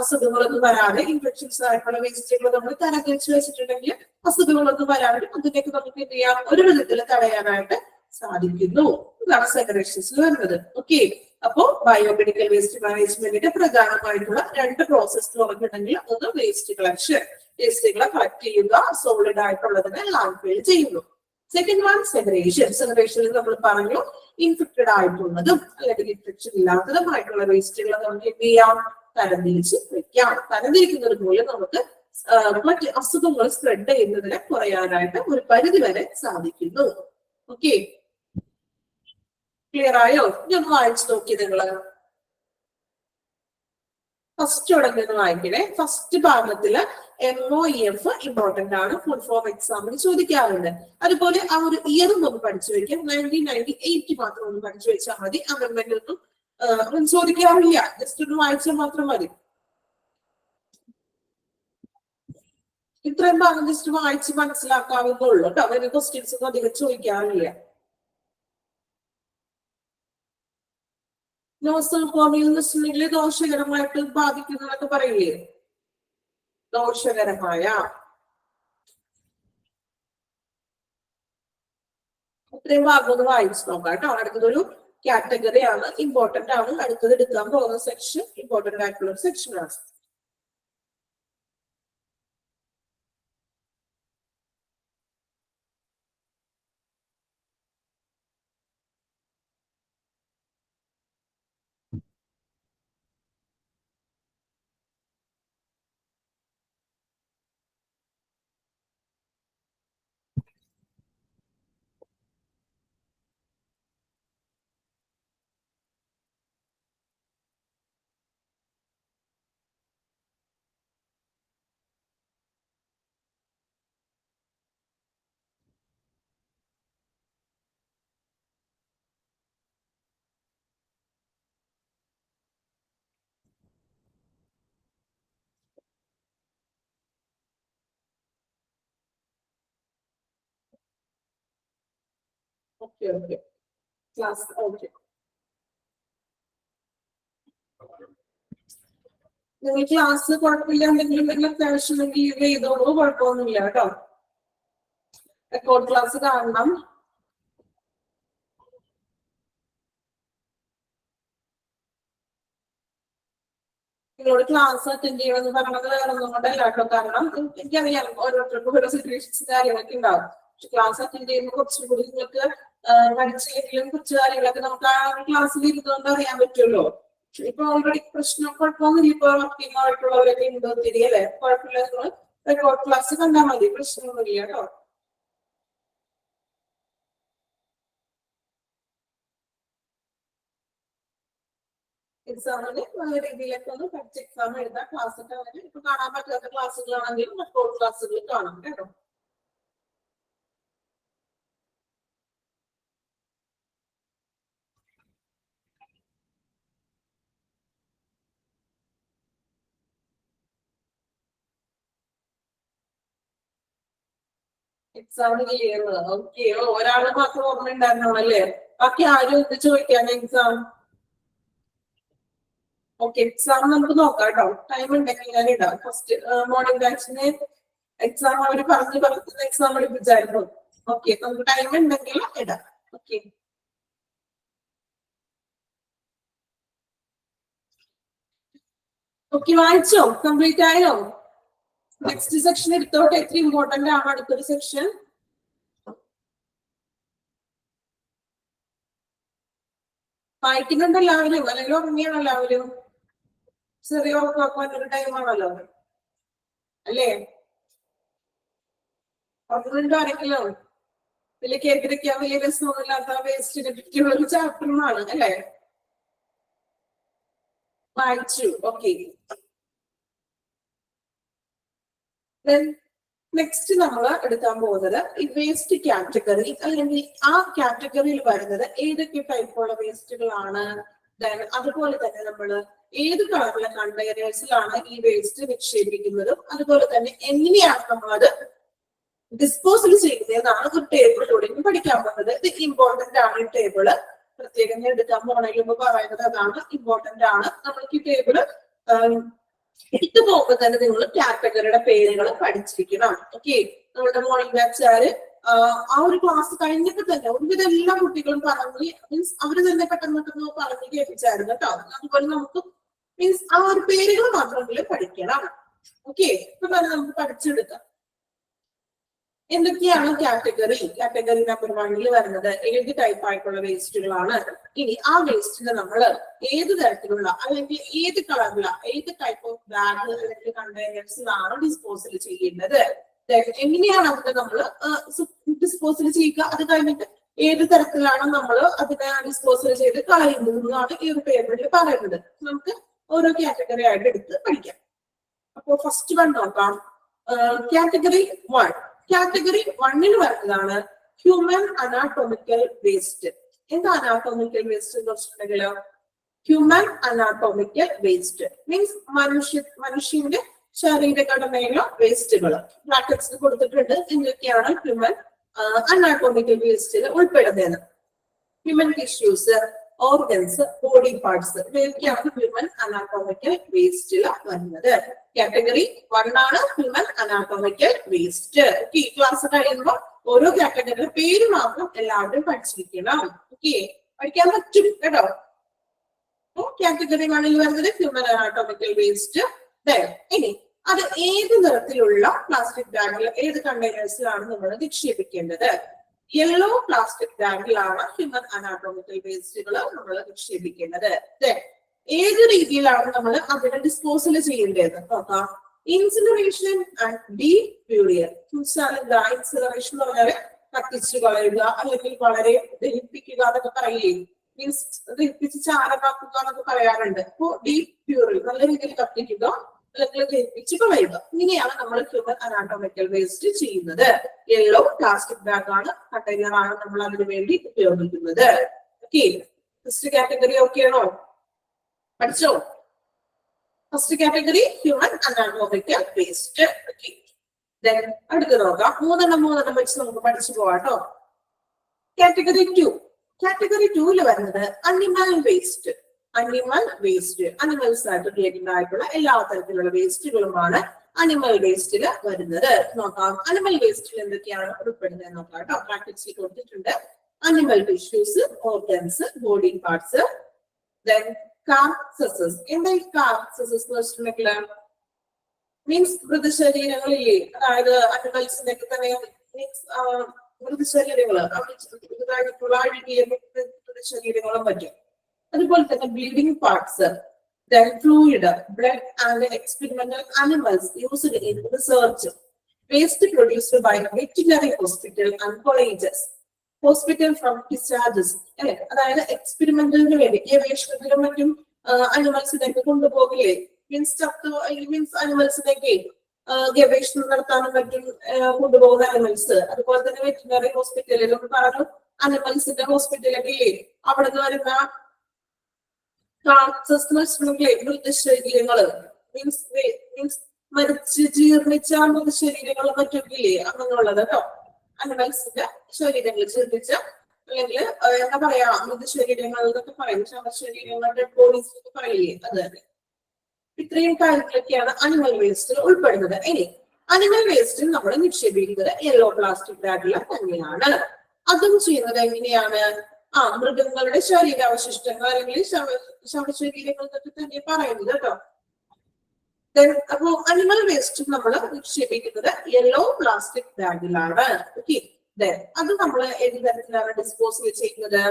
അസുഖങ്ങളൊന്നും വരാതെ ഇൻഫെക്ഷൻസ് ആയിട്ടുള്ള വേസ്റ്റുകൾ നമ്മൾ തരംതിരിച്ച് വെച്ചിട്ടുണ്ടെങ്കിൽ അസുഖങ്ങളൊന്നും വരാതെ അതിനൊക്കെ നമുക്ക് എന്ത് ചെയ്യാം, ഒരു വിധത്തിൽ തടയാനായിട്ട് സാധിക്കുന്നു. ഇതാണ് സെഗറേഷൻസിൽ വരുന്നത്. ഓക്കെ, അപ്പോ ബയോമെഡിക്കൽ വേസ്റ്റ് മാനേജ്മെന്റിന്റെ പ്രധാനമായിട്ടുള്ള രണ്ട് പ്രോസസ് പറഞ്ഞിട്ടുണ്ടെങ്കിൽ ഒന്ന് വേസ്റ്റ് കളക്ഷൻ, വേസ്റ്റുകളെ കളക്ട് ചെയ്യുക, സോളിഡ് ആയിട്ടുള്ളതിനെ ലാൻഡ് ഫിൽ ചെയ്യുന്നു. Second one സെഗറേഷൻ. സെഗറേഷനിൽ നമ്മൾ പറഞ്ഞു ഇൻഫെക്റ്റഡ് ആയിട്ടുള്ളതും അല്ലെങ്കിൽ ഇൻഫെക്ഷൻ ഇല്ലാത്തതുമായിട്ടുള്ള വേസ്റ്റുകൾ നമുക്ക് എന്ത് ചെയ്യാം, തരംതിരിച്ച് വെക്കാം. തരംതിരിക്കുന്നത് മൂലം നമുക്ക് മറ്റ് അസുഖങ്ങൾ സ്പ്രെഡ് ചെയ്യുന്നതിനെ കുറയാനായിട്ട് ഒരു പരിധി വരെ സാധിക്കുന്നു. ഓക്കെ, ക്ലിയർ ആയോ? ഞാൻ വായിച്ചു നോക്കി. നിങ്ങള് ഫസ്റ്റ് തുടങ്ങുന്ന വായിക്കണേ. ഫസ്റ്റ് ഭാഗത്തില് MOEF ഇമ്പോർട്ടന്റ് ആണ്, ഫുൾ ഫോം എക്സാമിന് ചോദിക്കാറുണ്ട്. അതുപോലെ ആ ഒരു ഇയറും ഒന്ന് പഠിച്ചു വെക്കാം. 1998 മാത്രം ഒന്ന് പഠിച്ചു വെച്ചാൽ മതി. അമെന്റ്മെന്റ് ഒന്നും ചോദിക്കാറില്ല, ജസ്റ്റ് ഒന്ന് വായിച്ചാൽ മാത്രം മതി. ഇത്രയും ഭാഗം ജസ്റ്റ് വായിച്ച് മനസ്സിലാക്കാവുന്നുള്ളൂ കേട്ടോ. അങ്ങനെ ക്വസ്റ്റ്യൻസ് ഒന്നും അധികം ചോദിക്കാറില്ല. നോസൽ ഫോമിൽ ദോഷകരമായിട്ട് ബാധിക്കുന്നതൊക്കെ പറയില്ലേ, ദോഷകരമായ ഇത്രയും ഭാഗം ഒന്ന് വായിച്ചു നോക്കാം കേട്ടോ. അടുത്തതൊരു കാറ്റഗറിയാണ്, ഇമ്പോർട്ടന്റ് ആണ്. അടുത്തത് എടുക്കാൻ പോകുന്ന സെക്ഷൻ ഇമ്പോർട്ടന്റ് ആയിട്ടുള്ള ഒരു സെക്ഷനാണ്. Okay class okay. നിങ്ങൾ ക്ലാസ് കുഴപ്പമില്ല, എന്തെങ്കിലും അത്യാവശ്യം ഉണ്ടെങ്കിൽ ചെയ്തോളൂ, കുഴപ്പമൊന്നുമില്ല കേട്ടോ. റെക്കോർഡ് ക്ലാസ് കാണണം. നിങ്ങളോട് ക്ലാസ് അറ്റൻഡ് ചെയ്യണമെന്ന് പറഞ്ഞത് വേറെ ഒന്നും കൊണ്ടല്ല കേട്ടോ. കാരണം എനിക്കറിയാം ഓരോരുത്തർക്കും ഓരോ സിറ്റുവേഷൻസ് കാര്യങ്ങളൊക്കെ ഉണ്ടാവും. പക്ഷെ ക്ലാസ് അറ്റൻഡ് ചെയ്യുമ്പോൾ കുറച്ചും കൂടി നിങ്ങൾക്ക് പഠിച്ചില്ലെങ്കിലും കുറച്ച് കാര്യങ്ങളൊക്കെ നമുക്ക് ആ ക്ലാസ്സിൽ ഇരുന്നുകൊണ്ട് അറിയാൻ പറ്റുമല്ലോ. ഇപ്പൊ ഓൾറെഡി പ്രശ്നം കുഴപ്പമൊന്നുമില്ല. ഇപ്പൊ വർക്കിംഗായിട്ടുള്ളവരൊക്കെ ഉണ്ടോ തിരിയല്ലേ, കുഴപ്പമില്ല. നിങ്ങൾ റെക്കോർഡ് ക്ലാസ് കണ്ടാൽ മതി, പ്രശ്നമൊന്നുമില്ല കേട്ടോ. എക്സാമിന് നല്ല രീതിയിലൊക്കെ ഒന്ന് പഠിച്ച് എക്സാം എഴുതാം. ക്ലാസ് ഒക്കെ അങ്ങനെ ഇപ്പൊ കാണാൻ പറ്റാത്ത ക്ലാസ്സുകളാണെങ്കിലും റെക്കോർഡ് ക്ലാസ്സുകൾ കാണാം കേട്ടോ. എക്സാമിന് ചെയ്യുന്നത് ഓക്കെ. ഒരാള് മാത്രം ഓർമ്മ ഉണ്ടായിരുന്നോളല്ലേ, ബാക്കി ആരും എന്ത് ചോദിക്കാൻ എക്സാം? ഓക്കെ, എക്സാം നമുക്ക് നോക്കാം കേട്ടോ. ടൈം ഉണ്ടെങ്കിൽ ഞാൻ ഇടാം. ഫസ്റ്റ് മോർണിംഗ് ബാച്ചിന് എക്സാം അവർ പറഞ്ഞ് എക്സാം എടുപ്പിച്ചായിരുന്നു. ഓക്കെ, നമുക്ക് ടൈം ഉണ്ടെങ്കിൽ ഇടാം. ഓക്കെ, ഓക്കെ വായിച്ചോ? കംപ്ലീറ്റ് ആയോ? നെക്സ്റ്റ് സെക്ഷൻ എടുത്തോട്ടെ, എത്ര ഇമ്പോർട്ടന്റ് ആണ് അടുത്തൊരു സെക്ഷൻ. വായിക്കുന്നുണ്ട് എല്ലാവരും, അല്ലെങ്കിൽ ഉറങ്ങിയാണോ എല്ലാവരും? ചെറിയ ഉറക്കമൊക്കെ ടൈമാണല്ലോ അല്ലേ? ഉറങ്ങുന്നുണ്ടോ ആരെങ്കിലും? വലിയ കേട്ടിരിക്കാൻ വലിയ രസമൊന്നുമില്ലാത്ത വേസ്റ്റിനെ പറ്റിയുള്ള ഒരു ചാപ്റ്ററുമാണ് അല്ലേ? വായിച്ചു. ഓക്കെ, നെക്സ്റ്റ് നമ്മൾ എടുക്കാൻ പോകുന്നത് ഈ വേസ്റ്റ് കാറ്റഗറി, അല്ലെങ്കിൽ ആ കാറ്റഗറിയിൽ വരുന്നത് ഏതൊക്കെ ടൈപ്പുള്ള വേസ്റ്റുകളാണ്. അതുപോലെ തന്നെ നമ്മൾ ഏത് കളറിലെ കണ്ടെയ്നേഴ്സിലാണ് ഈ വേസ്റ്റ് നിക്ഷേപിക്കുന്നതും അതുപോലെ തന്നെ എങ്ങനെയാണ് നമ്മളത് ഡിസ്പോസൽ ചെയ്യുന്നതാണ് ഒരു ടേബിളിലൂടെ പഠിക്കാൻ പോകുന്നത്. ഇത് ഇമ്പോർട്ടന്റ് ആണ്. ഈ ടേബിള് പ്രത്യേകം എടുക്കാൻ പോകണമെങ്കിൽ മുമ്പ് പറയുന്നത് അതാണ്, ഇമ്പോർട്ടന്റ് ആണ്. നമ്മൾക്ക് ഈ ടേബിള് ഇത് പോകുമ്പോൾ തന്നെ നിങ്ങൾ കാറ്റഗറിയുടെ പേരുകൾ പഠിച്ചിരിക്കണം. ഓക്കെ, നമ്മുടെ മോർണിംഗ് ബാച്ചുകാര് ആ ഒരു ക്ലാസ് കഴിഞ്ഞപ്പോൾ തന്നെ ഒരുവിധ എല്ലാ കുട്ടികളും പറഞ്ഞ് മീൻസ് അവര് തന്നെ പെട്ടെന്ന് പറഞ്ഞ് കേൾപ്പിച്ചായിരുന്നു കേട്ടോ. അതുപോലെ നമുക്ക് മീൻസ് ആ ഒരു പേരുകൾ മാത്രമെങ്കിലും പഠിക്കണം. ഓക്കെ, ഇപ്പൊ തന്നെ നമുക്ക് പഠിച്ചെടുക്കാം. എന്തൊക്കെയാണ് കാറ്റഗറി? കാറ്റഗറി നമ്പർ 1 വരുന്നത് ഏത് ടൈപ്പ് ആയിട്ടുള്ള വേസ്റ്റുകളാണ്. ഇനി ആ വേസ്റ്റിന് നമ്മൾ ഏത് തരത്തിലുള്ള അല്ലെങ്കിൽ ഏത് കളറിലുള്ള ഏത് ടൈപ്പ് ഓഫ് ബാഗ് അല്ലെങ്കിൽ കണ്ടെയ്നേഴ്സിലാണ് ഡിസ്പോസൽ ചെയ്യേണ്ടത്, എങ്ങനെയാണ് അതിനെ നമ്മൾ ഡിസ്പോസൽ ചെയ്യുക, അത് കഴിഞ്ഞിട്ട് ഏത് തരത്തിലാണ് നമ്മൾ അതിനെ ഡിസ്പോസൽ ചെയ്ത് കളയുന്നത് എന്നാണ് ഈ ഒരു പേപ്പറിൽ പറയുന്നത്. നമുക്ക് ഓരോ കാറ്റഗറി ആയിട്ട് എടുത്ത് പഠിക്കാം. അപ്പോ ഫസ്റ്റ് വൺ നോക്കാം. കാറ്റഗറി 1. കാറ്റഗറി 1 വരുന്നതാണ് ഹ്യൂമൻ അനാട്ടോമിക്കൽ വേസ്റ്റ്. എന്താ അനാട്ടോമിക്കൽ വേസ്റ്റ് എന്ന് വെച്ചിട്ടുണ്ടെങ്കിലോ, ഹ്യൂമൻ അനാട്ടോമിക്കൽ വേസ്റ്റ് മീൻസ് മനുഷ്യന്റെ ശരീരഘടനയിലെ വേസ്റ്റുകൾ ബ്രാക്കറ്റ്സിൽ കൊടുത്തിട്ടുണ്ട്. എന്തൊക്കെയാണ് ഹ്യൂമൻ അനാട്ടോമിക്കൽ വേസ്റ്റിൽ ഉൾപ്പെടുന്നത്? Human tissues, organs, body parts, ഇവയൊക്കെയാണ് ഹ്യൂമൻ അനാട്ടോമിക്കൽ വേസ്റ്റിൽ വരുന്നത്. കാറ്റഗറി 1 ആണ് human anatomical waste. Okay, class കഴിയുമ്പോൾ ഓരോ കാറ്റഗറിയുടെ പേര് മാത്രം എല്ലാവരും പഠിച്ചിരിക്കണം. ഓക്കെ, പഠിക്കാൻ പറ്റും കേട്ടോ. കാറ്റഗറി 1 വരുന്നത് ഹ്യൂമൻ അനാട്ടോമിക്കൽ വേസ്റ്റ്. ഇനി അത് ഏത് തരത്തിലുള്ള പ്ലാസ്റ്റിക് ബാഗിൽ ഏത് കണ്ടെയ്നേഴ്സിലാണ് നമ്മൾ നിക്ഷേപിക്കേണ്ടത്? യെല്ലോ പ്ലാസ്റ്റിക് ബാഗിലാണ് ഹ്യൂമൻ അനാട്ടോമിക്കൽ വേസ്റ്റുകൾ നമ്മൾ നിക്ഷേപിക്കേണ്ടത്. ഏത് രീതിയിലാണ് നമ്മൾ അതിനെ ഡിസ്പോസൽ ചെയ്യേണ്ടത് നോക്കാം. Incineration and ഡീപ്യൂരിയർ. ഇൻസിനറേഷൻ എന്ന് പറഞ്ഞാൽ കത്തിച്ചു കളയുക അല്ലെങ്കിൽ വളരെ ദഹിപ്പിക്കുക എന്നൊക്കെ പറയില്ലേ, മീൻസ് ദഹിപ്പിച്ച് ചാരമാക്കുക എന്നൊക്കെ പറയാറുണ്ട്. അപ്പോ ഡീപ്യൂറിൽ നല്ല രീതിയിൽ കത്തിക്കുക അല്ലെങ്കിൽ ദഹിപ്പിച്ച് കളയുക. ഇങ്ങനെയാണ് നമ്മൾ ഹ്യൂമൻ അനാട്ടോമിക്കൽ വേസ്റ്റ് ചെയ്യുന്നത്. യെല്ലോ പ്ലാസ്റ്റിക് ബാഗ് ആണ്, കണ്ടെയ്നർ ആണ് നമ്മൾ അതിനു വേണ്ടി ഉപയോഗിക്കുന്നത്. ഓക്കെ, ഫസ്റ്റ് കാറ്റഗറി ഓക്കെ ആണോ? പഠിച്ചോ? First category human anatomical waste. Okay, അടുത്ത് നോക്കാം. മൂന്നെണ്ണം വെച്ച് നമുക്ക് പഠിച്ചു പോവാട്ടോ. കാറ്റഗറി 2. കാറ്റഗറി 2 വരുന്നത് അനിമൽ വേസ്റ്റ്. അനിമൽസ് ആയിട്ട് റിലേറ്റഡ് ആയിട്ടുള്ള എല്ലാ തരത്തിലുള്ള വേസ്റ്റുകളുമാണ് അനിമൽ വേസ്റ്റിൽ വരുന്നത്. നോക്കാം അനിമൽ വേസ്റ്റിൽ എന്തൊക്കെയാണ് ഉൾപ്പെടുന്നത് നോക്കാം കേട്ടോ. പ്രാക്ടീസിൽ കൊടുത്തിട്ടുണ്ട്. Animal tissues, organs, body parts, then carcasses. എന്താ ഈ കാർക്കസസ് എന്ന് വെച്ചിട്ടുണ്ടെങ്കിൽ മീൻസ് മൃതശരീരങ്ങളില്ലേ, അതായത് അനിമൽസിന്റെ ഒക്കെ തന്നെ മീൻസ് മൃതശരീരങ്ങള് അഴുകിയ മൃതശരീരങ്ങളും പറ്റും. അതുപോലെ തന്നെ bleeding parts, then fluid, blood and experimental animals used in research. Waste produced by veterinary hospital and colleges. Hospital from discharges. അതായത് എക്സ്പെരിമെന്റലിന് വേണ്ടി ഗവേഷണത്തിനും മറ്റും അനിമൽസിനൊക്കെ കൊണ്ടുപോകില്ലേ, മീൻസ് അനിമൽസിനൊക്കെ ഗവേഷണം നടത്താനും മറ്റും കൊണ്ടുപോകുന്ന അനിമൽസ്. അതുപോലെ തന്നെ വെറ്റിനറി ഹോസ്പിറ്റലിലും പറഞ്ഞു അനിമൽസിന്റെ ഹോസ്പിറ്റലൊക്കെ ഇല്ലേ, അവിടെ നിന്ന് വരുന്ന മൃതശരീരങ്ങള് മീൻസ് മരിച്ച് ജീർണിച്ച മൃതശരീരങ്ങളും മറ്റൊക്കെ ഇല്ലേ, അങ്ങനെയുള്ളത് കേട്ടോ. അനിമൽസിന്റെ ശരീരങ്ങൾ ജീർണിച്ച അല്ലെങ്കിൽ എന്താ പറയാ മൃതശരീരങ്ങൾ എന്നൊക്കെ പറയും, ശവശരീരങ്ങളുടെ ബോഡീസ് ഒക്കെ പറയില്ലേ, അത് തന്നെ. ഇത്രയും കാര്യങ്ങളൊക്കെയാണ് അനിമൽ വേസ്റ്റിൽ ഉൾപ്പെടുന്നത്. ഇനി അനിമൽ വേസ്റ്റിൽ നമ്മൾ നിക്ഷേപിക്കുന്നത് യെല്ലോ പ്ലാസ്റ്റിക് ബാഗിൽ തന്നെയാണ്. അതും ചെയ്യുന്നത് എങ്ങനെയാണ്? മൃഗങ്ങളുടെ ശരീരാവശിഷ്ടങ്ങൾ അല്ലെങ്കിൽ ശവശരീരങ്ങൾ എന്നൊക്കെ തന്നെ പറയുന്നത് കേട്ടോ. അപ്പോ അനിമൽ വേസ്റ്റ് നമ്മൾ നിക്ഷേപിക്കുന്നത് യെല്ലോ പ്ലാസ്റ്റിക് ബാഗിലാണ്. ഓക്കെ, അത് നമ്മൾ ഏത് തരത്തിലാണ് ഡിസ്പോസ് ചെയ്യുന്നത്?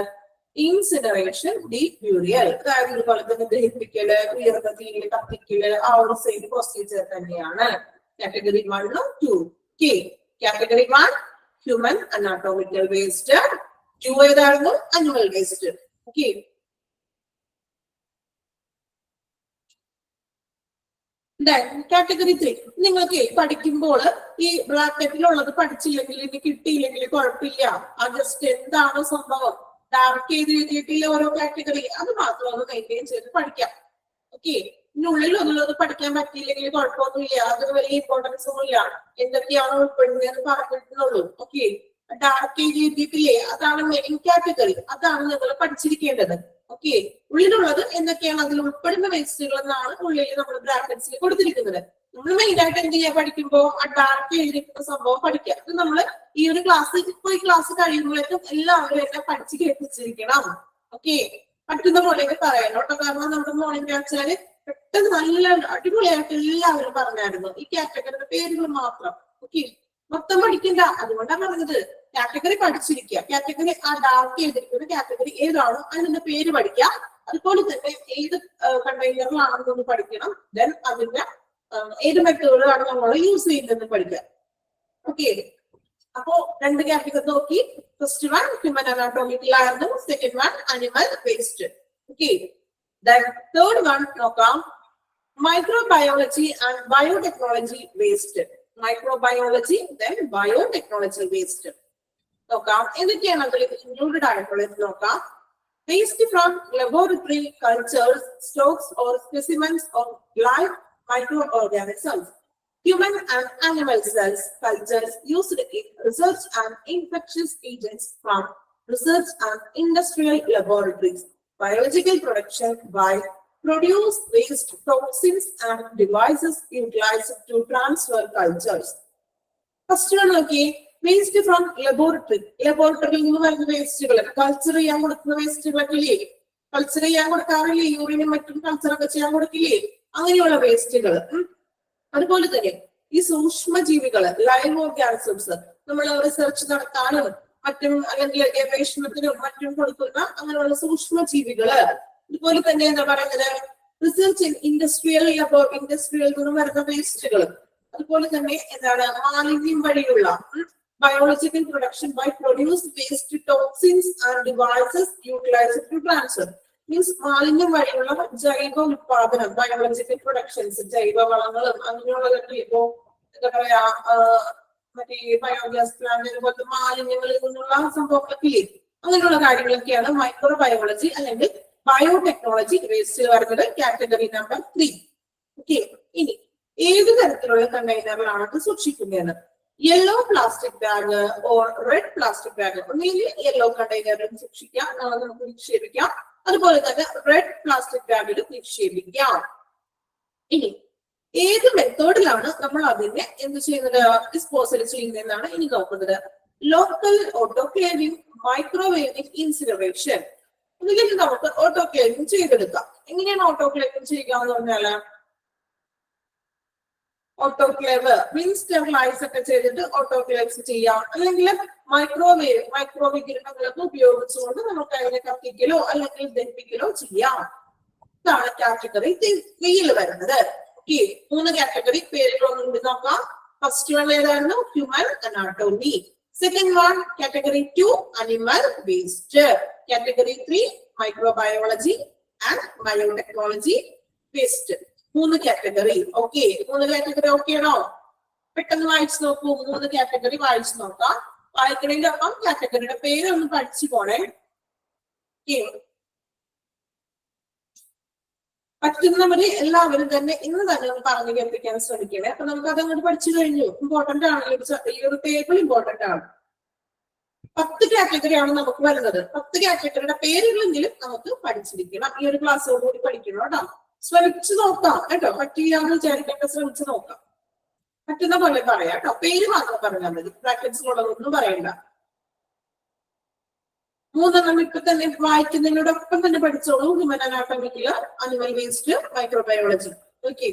ഇൻസിനറേഷൻ, ഡീബ്യൂറിയൽ, അതായത് ഇതുപോലെ തന്നെ ദഹിപ്പിക്കല്, ഉയർന്ന തീയിൽ കത്തിക്കല്, ആ ഒരു സെയിം പ്രൊസീജിയർ തന്നെയാണ്. കാറ്റഗറി 1 ഉം 2. കാറ്റഗറി 1 ഹ്യൂമൻ അനാട്ടോമിക്കൽ വേസ്റ്റ്, 2 ഏതായിരുന്നു? Animal waste. ഓക്കെ, കാറ്റഗറി 3 നിങ്ങൾക്ക് പഠിക്കുമ്പോൾ ഈ ബ്രാക്കറ്റിലുള്ളത് പഠിച്ചില്ലെങ്കിൽ ഇനി കിട്ടിയില്ലെങ്കിൽ കുഴപ്പമില്ല. ആ ജസ്റ്റ് എന്താണ് സംഭവം ഡയറക്റ്റ് ചെയ്ത് എഴുതിയിട്ടില്ല ഓരോ കാറ്റഗറി, അത് മാത്രം ഒന്ന് മെയിൻറ്റെയിൻ ചെയ്ത് പഠിക്കാം. ഓക്കെ, ഇതിനുള്ളിൽ ഒന്നുള്ളത് പഠിക്കാൻ പറ്റിയില്ലെങ്കിൽ കുഴപ്പമൊന്നുമില്ല, അതൊരു വലിയ ഇമ്പോർട്ടൻസ് ഒന്നുമില്ല. എന്തൊക്കെയാണ് ഉൾപ്പെടുന്നതെന്ന് പറഞ്ഞിട്ടുള്ളൂ. ഓക്കെ, ഡയറക്റ്റ് ചെയ്ത് എഴുതിയിട്ടില്ലേ, അതാണ് മെയിൻ കാറ്റഗറി, അതാണ് നിങ്ങൾ പഠിച്ചിരിക്കേണ്ടത്. ഓക്കെ, ഉള്ളിലുള്ളത് എന്തൊക്കെയാണ് അതിൽ ഉൾപ്പെടുന്ന വേസ്റ്റുകൾ എന്നാണ് ഉള്ളിൽ നമ്മൾ ബ്രാക്കറ്റ്സിൽ കൊടുത്തിരിക്കുന്നത്. നമ്മൾ മെയിൻ ആയിട്ട് എന്ത് ചെയ്യാൻ പഠിക്കുമ്പോൾ ആ ഡയറക്റ്റ് എഴുതിയിരിക്കുന്ന സംഭവം പഠിക്കുക. ഇത് നമ്മൾ ഈ ഒരു ക്ലാസ് ഇപ്പൊ ഈ ക്ലാസ് കഴിയുമ്പോഴേക്കും എല്ലാവരും എന്നെ പഠിച്ച് കേൾപ്പിച്ചിരിക്കണം. ഓക്കെ, പറ്റുന്ന പോലെയൊക്കെ പറയണം കേട്ടോ. കാരണം നമ്മുടെ മോർണിംഗ് ബാച്ചാല് പെട്ടെന്ന് നല്ല അടിപൊളിയായിട്ട് എല്ലാവരും പറഞ്ഞായിരുന്നു. ഈ കാറ്റഗറിയുടെ പേരുകൾ മാത്രം. ഓക്കെ, മൊത്തം പഠിക്കണ്ട, അതുകൊണ്ടാണ് പറഞ്ഞത് കാറ്റഗറി പഠിച്ചിരിക്കുക. കാറ്റഗറി ആ ഡാർക്ക് ചെയ്തിരിക്കുന്ന കാറ്റഗറി ഏതാണോ അതിന്റെ പേര് പഠിക്കുക. അതുപോലെ തന്നെ ഏത് കണ്ടെയ്നറിലാണെന്നൊന്ന് പഠിക്കണം. ദെൻ അതിന്റെ ഏത് മെത്തേഡാണ് നമ്മൾ യൂസ് ചെയ്യുന്നതെന്ന് പഠിക്കുക. ഓക്കെ, അപ്പോ 2 കാറ്റഗറി നോക്കി. ഫസ്റ്റ് വൺ ഹ്യൂമൻ അനാട്ടോമിക്കലായിരുന്നു, second one animal waste. Okay, then third one നോക്കാം, microbiology and biotechnology waste. Microbiology then biotechnology waste നോക്കാം. എന്തൊക്കെയാണ് അതിൽ ഇൻക്ലൂഡഡ് ആയിട്ടുള്ളത് നോക്കാം. Waste from laboratory cultures, stocks or specimens of live microorganisms, human and animal cells, cultures used in research and infectious agents from research and industrial laboratories. Biological production by produce waste, toxins and devices utilized to transfer cultures. First one, okay, waste from laboratory. Laboratory നിന്ന് വരുന്ന വേസ്റ്റുകൾ, culture ചെയ്യാൻ കൊടുക്കുന്ന വേസ്റ്റുകളൊക്കെ ഇല്ലേ, culture ചെയ്യാൻ കൊടുക്കാറില്ലേ, യൂറിനും മറ്റും കൾച്ചറൊക്കെ ചെയ്യാൻ കൊടുക്കില്ലേ, അങ്ങനെയുള്ള വേസ്റ്റുകൾ. അതുപോലെ തന്നെ ഈ സൂക്ഷ്മജീവികള്, ലൈവ് ഓർഗാനിസംസ്, നമ്മൾ റിസർച്ച് നടത്താനും മറ്റും അല്ലെങ്കിൽ ഗവേഷണത്തിനും മറ്റും കൊടുക്കുന്ന അങ്ങനെയുള്ള സൂക്ഷ്മജീവികള്. അതുപോലെ തന്നെ എന്താ പറയുന്നത്, റിസർച്ച് ഇൻ ഇൻഡസ്ട്രിയൽ നിന്ന് വരുന്ന വേസ്റ്റുകൾ. അതുപോലെ തന്നെ എന്താണ്, മാലിന്യം വഴിയുള്ള biological production by produce waste, toxins and devices utilised to transfer. Means മാലിന്യം വഴിയുള്ള ജൈവ ഉത്പാദനം, ബയോളജിക്കൽ പ്രൊഡക്ഷൻസ്, ജൈവ വളങ്ങളും അങ്ങനെയുള്ളതൊക്കെ. ഇപ്പോ എന്താ പറയാ, മറ്റേ ബയോഗ്യാസ് പ്ലാന്റ് പോലത്തെ മാലിന്യങ്ങളിൽ നിന്നുള്ള സംഭവങ്ങളൊക്കെ ഇല്ലേ, അങ്ങനെയുള്ള കാര്യങ്ങളൊക്കെയാണ് മൈക്രോബയോളജി അല്ലെങ്കിൽ ബയോടെക്നോളജി വേസ്റ്റിൽ വരുന്നത്, കാറ്റഗറി നമ്പർ 3. ഓക്കെ, ഇനി ഏത് തരത്തിലുള്ള കണ്ടെയ്നറിലാണ് അത് സൂക്ഷിക്കുന്നതെന്ന് yellow plastic bag or red plastic bag, ഒന്നുകിൽ യെല്ലോ കണ്ടെയ്നറിൽ സൂക്ഷിക്കാം, നമുക്ക് നിക്ഷേപിക്കാം, അതുപോലെ തന്നെ റെഡ് പ്ലാസ്റ്റിക് ബാഗിൽ നിക്ഷേപിക്കാം. ഇനി ഏത് മെത്തേഡിലാണ് നമ്മൾ അതിനെ എന്ത് ചെയ്യുന്നത്, ഡിസ്പോസൽ ചെയ്യുന്നതെന്നാണ് ഇനി നോക്കുന്നത്. Local autoclaving, microwaving, incineration. ഒന്നുകിൽ നമുക്ക് ഓട്ടോക്ലേവിംഗ് ചെയ്തെടുക്കാം. എങ്ങനെയാണ് ഓട്ടോക്ലേവിംഗ് ചെയ്യുക എന്ന് പറഞ്ഞാല്, ഓട്ടോക്ലേവ് മീൻസ് സ്റ്റെറിലൈസ് ഒക്കെ ചെയ്തിട്ട് ഓട്ടോക്ലേവ്സ് ചെയ്യാം, അല്ലെങ്കിൽ മൈക്രോവേവ് വികിരണങ്ങളൊക്കെ ഉപയോഗിച്ചുകൊണ്ട് നമുക്ക് അതിനെ കത്തിക്കലോ അല്ലെങ്കിൽ ദഹിപ്പിക്കലോ ചെയ്യാം. ഇതാണ് കാറ്റഗറി 3 വരുന്നത്. ഓക്കെ, 3 കാറ്റഗറി പേരുകളൊന്നും നോക്കാം. ഫസ്റ്റ് വൺ ഏതായിരുന്നു, human anatomy. Second one category 2 animal waste. Category 3 microbiology and biotechnology waste. 3 category. Okay, 3 category okay ആണോ? പെട്ടെന്ന് വായിച്ചു നോക്കൂ. 3 കാറ്റഗറി വായിച്ചു നോക്കാം. വായിക്കണേന്റെ ഒപ്പം കാറ്റഗറിയുടെ പേര് ഒന്ന് പഠിച്ചു പോണേ. പറ്റുന്നവര് എല്ലാവരും തന്നെ ഇന്ന് തന്നെ ഒന്ന് പറഞ്ഞു കേൾപ്പിക്കാൻ ശ്രമിക്കണേ. അപ്പൊ നമുക്ക് അതങ്ങോട്ട് പഠിച്ചു കഴിഞ്ഞു. ഇമ്പോർട്ടന്റ് ആണ്, ഈ ഒരു ടേബിൾ ഇമ്പോർട്ടന്റ് ആണ്. 10 കാറ്റഗറിയാണ് നമുക്ക് വരുന്നത്. 10 കാറ്റഗറിയുടെ പേരുകളെങ്കിലും നമുക്ക് പഠിച്ചിരിക്കണം. ഈ ഒരു ക്ലാസ്സോടുകൂടി പഠിക്കണം കേട്ടോ. ശ്രമിച്ചു നോക്കാം കേട്ടോ. പറ്റില്ലാന്ന് വിചാരിക്കേണ്ട, ശ്രമിച്ചു നോക്കാം. പറ്റുന്ന പോലെ പറയാം കേട്ടോ. പേര് മാത്രം പറഞ്ഞാൽ മതി, ബ്രാക്കറ്റ്സിലുള്ളതൊന്നും പറയണ്ട. 3 ഇപ്പൊ തന്നെ വായിക്കുന്നതിനോടൊപ്പം തന്നെ പഠിച്ചോളൂ. ഹ്യൂമൻ അനാട്ടമിക്കില്, അനിമൽ വേസ്റ്റ്, മൈക്രോബയോളജി. ഓക്കെ,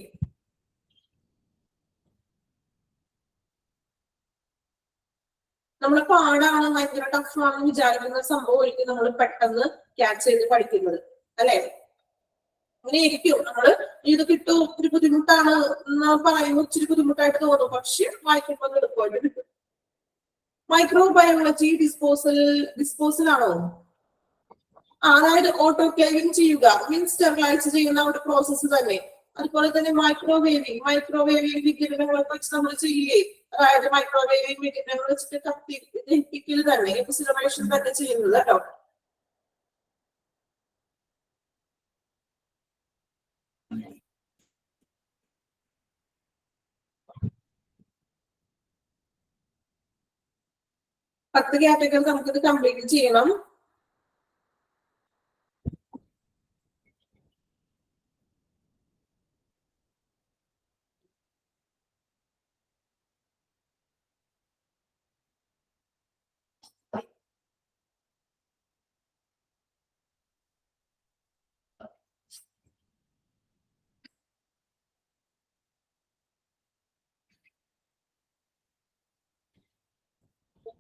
നമ്മൾ പാടാണ്, ഭയങ്കര ടഫാണെന്ന് വിചാരിക്കുന്ന സംഭവം ഒരിക്കലും നമ്മൾ പെട്ടെന്ന് ക്യാച്ച് ചെയ്ത് പഠിക്കുന്നത് അല്ലെ. അങ്ങനെ ഇരിക്കും. നമ്മള് ഇത് കിട്ടും ഒത്തിരി ബുദ്ധിമുട്ടാണ് എന്ന് പറയുമ്പോൾ ഒത്തിരി ബുദ്ധിമുട്ടായിട്ട് തോന്നും, പക്ഷെ വായിക്കുമ്പോൾ എളുപ്പമായിട്ട് കിട്ടും. മൈക്രോബയോളജി ഡിസ്പോസൽ ആണോ? അതായത് ഓട്ടോക്ലേവിംഗ് ചെയ്യുക മീൻസ് സ്റ്റെറിലൈസ് ചെയ്യുന്ന ഒരു പ്രോസസ്സ് തന്നെ. അതുപോലെ തന്നെ മൈക്രോവേവിംഗ് വികിരണങ്ങളൊക്കെ വെച്ച് നമ്മൾ ചെയ്യില്ലേ, അതായത് മൈക്രോവേവിംഗ് വികിരണങ്ങൾ വെച്ചിട്ട് കത്തിക്കൽ തന്നെ, ഇൻസിനറേഷൻ തന്നെ ചെയ്യുന്നത് കേട്ടോ. പത്ത് കാറ്റഗറി നമുക്കിത് കംപ്ലീറ്റ് ചെയ്യണം.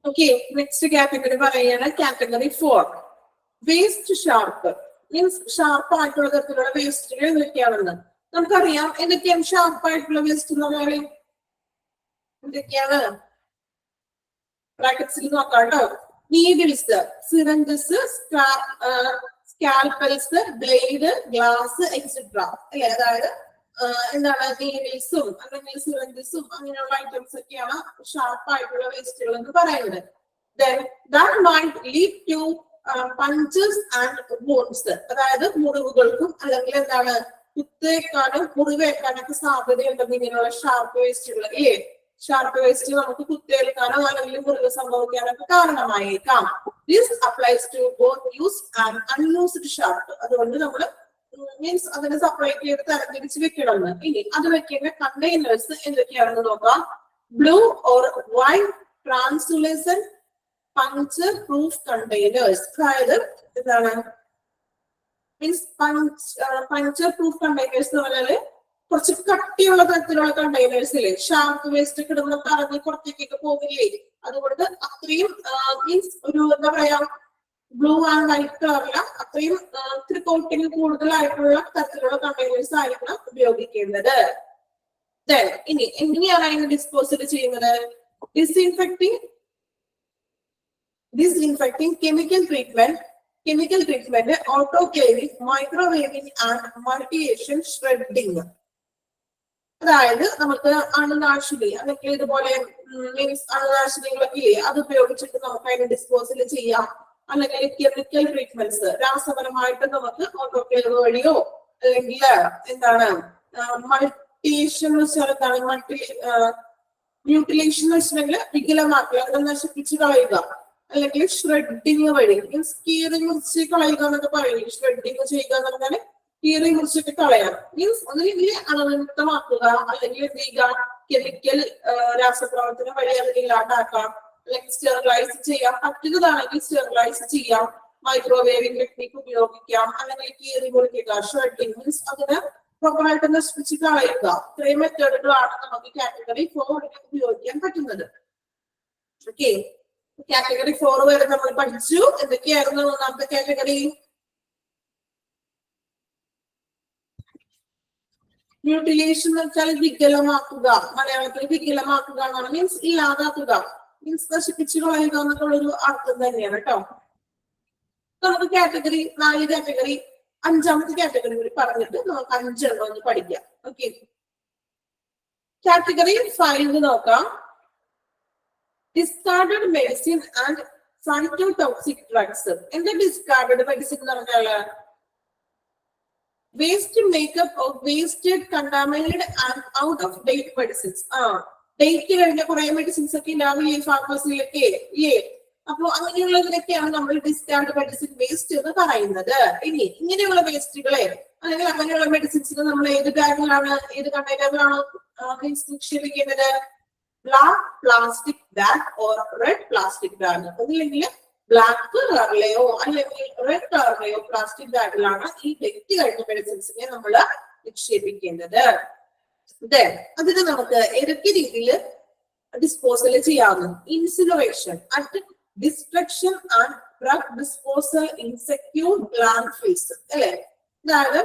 ഓക്കെ, നെക്സ്റ്റ് കാറ്റഗറി പറയുകയാണ് category 4 waste sharp. Means sharp ആയിട്ടുള്ള തരത്തിലുള്ള വേസ്റ്റുകൾ എന്തൊക്കെയാണെന്ന് നമുക്കറിയാം. എന്തൊക്കെയാണ് ഷാർപ്പ് ആയിട്ടുള്ള വേസ്റ്റ് എന്ന് പറഞ്ഞാല്? എന്തൊക്കെയാണ്? ബ്രാക്കറ്റ്സിൽ നോക്കാം കേട്ടോ. നീഡിൽസ്, സിറഞ്ചസ്, സ്കാൽപ്പൽസ്, ബ്ലേഡ്, ഗ്ലാസ് എക്സെട്ര അല്ലെ. അതായത് എന്താണ്, നീഡിൽസും അല്ലെങ്കിൽ സിറഞ്ചസും അങ്ങനെയുള്ള ഐറ്റംസ് ഒക്കെയാണ് ഷാർപ്പ് ആയിട്ടുള്ള വേസ്റ്റുകൾ എന്ന് പറയുന്നത്. Then that might lead to punches and wounds. അതായത് മുറിവുകൾക്കും അല്ലെങ്കിൽ എന്താണ് കുത്തേക്കാനും മുറിവേക്കാനൊക്കെ സാധ്യതയുണ്ടെന്ന് ഇങ്ങനെയുള്ള ഷാർപ്പ് വേസ്റ്റുകൾ അല്ലേ. ഷാർപ്പ് വേസ്റ്റ് നമുക്ക് കുത്തേൽക്കാനോ അല്ലെങ്കിൽ മുറിവ് സംഭവിക്കാനൊക്കെ കാരണമായേക്കാം. This applies to both used and unused sharp. അതുകൊണ്ട് നമ്മൾ മീൻസ് അതിനെ സെപ്പറേറ്റ് ചെയ്ത് തരംതിരിച്ച് വെക്കണമെന്ന്. ഇനി അത് വെക്കേണ്ട കണ്ടെയ്നേഴ്സ് എന്തൊക്കെയാണെന്ന് നോക്കാം. Blue or white translucent puncture proof containers. അതായത് എന്താണ് മീൻസ് പഞ്ചർ പ്രൂഫ് കണ്ടെയ്നേഴ്സ് എന്ന് പറഞ്ഞാല് കുറച്ച് കട്ടിയുള്ള തരത്തിലുള്ള കണ്ടെയ്നേഴ്സ് ഇല്ലേ. ഷാർപ്പ് വേസ്റ്റ് ഒക്കെ ഇടുമ്പോൾ കറങ്ങി പുറത്തേക്കൊക്കെ പോകില്ലേ. അതുകൊണ്ട് അത്രയും മീൻസ് ഒരു എന്താ പറയാ ബ്ലൂ ആൻഡ് വൈറ്റ് കളറില അത്രയും ഇത്തിരി കോട്ടിങ് കൂടുതലായിട്ടുള്ള തരത്തിലുള്ള കണ്ടെയ്നേഴ്സ് ആയിരിക്കണം ഉപയോഗിക്കേണ്ടത്. ഇനി എങ്ങനെയാണ് അതിനെ ഡിസ്പോസൽ ചെയ്യുന്നത്? ഡിസ്ഇൻഫെക്ടിങ് chemical treatment, autoclaving, മൈക്രോവേവിംഗ് and മൾട്ടിയേഷൻ shredding. അതായത് നമുക്ക് അണുനാശിനി അല്ലെങ്കിൽ ഇതുപോലെ മീൻസ് അണുനാശിനികളൊക്കെ ഇല്ലേ, അത് ഉപയോഗിച്ചിട്ട് നമുക്ക് അതിനെ ഡിസ്പോസൽ ചെയ്യാം. അല്ലെങ്കിൽ കെമിക്കൽ ട്രീറ്റ്മെന്റ്സ് രാസപരമായിട്ട് നമുക്ക് ഓട്ടോക്ലേവ് വഴിയോ അല്ലെങ്കിൽ എന്താണ് മൾട്ടിയേഷൻ എന്ന് വെച്ചാൽ എന്താണ് മ്യൂട്ടിലേഷൻ എന്ന് വെച്ചിട്ടുണ്ടെങ്കിൽ വികലമാക്കുക, അത് നശിപ്പിച്ച് കളയുക, അല്ലെങ്കിൽ ഷ്രെഡിങ് വഴി മീൻസ് കീറി മുറിച്ച് കളയുക എന്നൊക്കെ പറയില്ലേ. ഷ്രെഡിങ് ചെയ്യുക എന്ന് പറഞ്ഞാൽ കീറി മുറിച്ചിട്ട് കളയാം. മീൻസ് ഒന്നുകിൽ അണുവിമുക്തമാക്കുക, അല്ലെങ്കിൽ എന്ത് ചെയ്യുക, കെമിക്കൽ രാസപ്രവർത്തനം വഴി അതിനെ ഇല്ലാണ്ടാക്കാം, അല്ലെങ്കിൽ സ്റ്റെറിലൈസ് ചെയ്യാം. പറ്റുന്നതാണെങ്കിൽ സ്റ്റെറിലൈസ് ചെയ്യാം, മൈക്രോവേവിംഗ് ടെക്നിക്ക് ഉപയോഗിക്കാം, അല്ലെങ്കിൽ കീറി മുറിക്കുക, ഷ്രെഡിങ് മീൻസ് അതിന് പ്രോപ്പറായിട്ട് നശിപ്പിച്ച് കളയുക. ഇത്രയും മെത്തേഡുകളാണ് നമുക്ക് കാറ്റഗറി 4 ഉപയോഗിക്കാൻ പറ്റുന്നത്. ഓക്കെ, കാറ്റഗറി 4 വരെ നമ്മൾ പഠിച്ചു. എന്തൊക്കെയായിരുന്നു ഒന്നാമത്തെ കാറ്റഗറി? മ്യൂട്ടിലേഷൻ എന്ന് വെച്ചാൽ വികലമാക്കുക, മലയാളത്തിൽ വികലമാക്കുക എന്നാണ്. മീൻസ് ഇല്ലാതാക്കുക, മീൻസ് നശിപ്പിച്ചു കളയുക എന്നൊക്കെയുള്ളൊരു അർത്ഥം തന്നെയാണ് കേട്ടോ. നമുക്ക് കാറ്റഗറി 4 കാറ്റഗറി, അഞ്ചാമത്തെ കാറ്റഗറി കൂടി പറഞ്ഞിട്ട് നമുക്ക് 5 എണ്ണം ഒന്ന് പഠിക്കാം. ഓക്കെ, കാറ്റഗറി 5 നോക്കാം. Discarded medicine and cytotoxic drugs. എന്താ ഡിസ്കാർഡഡ് മെഡിസിൻ എന്ന് പറഞ്ഞാല്? Waste makeup of wasted contaminated and out of date medicines. Date കഴിഞ്ഞ കുറെ മെഡിസിൻസ് ഒക്കെ ഉണ്ടാവില്ലേ ഫാർമസിയിലൊക്കെ ഇല്ലേ? അപ്പൊ അങ്ങനെയുള്ളതിനൊക്കെയാണ് നമ്മൾ ഡിസ്കാർഡ് മെഡിസിൻ വേസ്റ്റ് എന്ന് പറയുന്നത്. ഇനി ഇങ്ങനെയുള്ള വേസ്റ്റുകളെ അല്ലെങ്കിൽ അങ്ങനെയുള്ള മെഡിസിൻസിന് നമ്മൾ ഏത് ബാഗിലാണ്, ഏത് കണ്ടെയ്നറിലാണ് നിക്ഷേപിക്കുന്നത്? Black plastic bag or red plastic bag. ഒന്നില്ലെങ്കിൽ ബ്ലാക്ക് കളറിലെയോ അല്ലെങ്കിൽ റെഡ് കളറിലെയോ പ്ലാസ്റ്റിക് ബാഗിലാണ് ഈ ഡേറ്റ് കഴിഞ്ഞ മെഡിസിൻസിനെ നമ്മൾ നിക്ഷേപിക്കേണ്ടത്. അതിന് നമുക്ക് ഏതൊക്കെ രീതിയിൽ ഡിസ്പോസൽ ചെയ്യാവുന്നു? Incineration at destruction and drug disposal in secure landfills അല്ലെ. അതായത്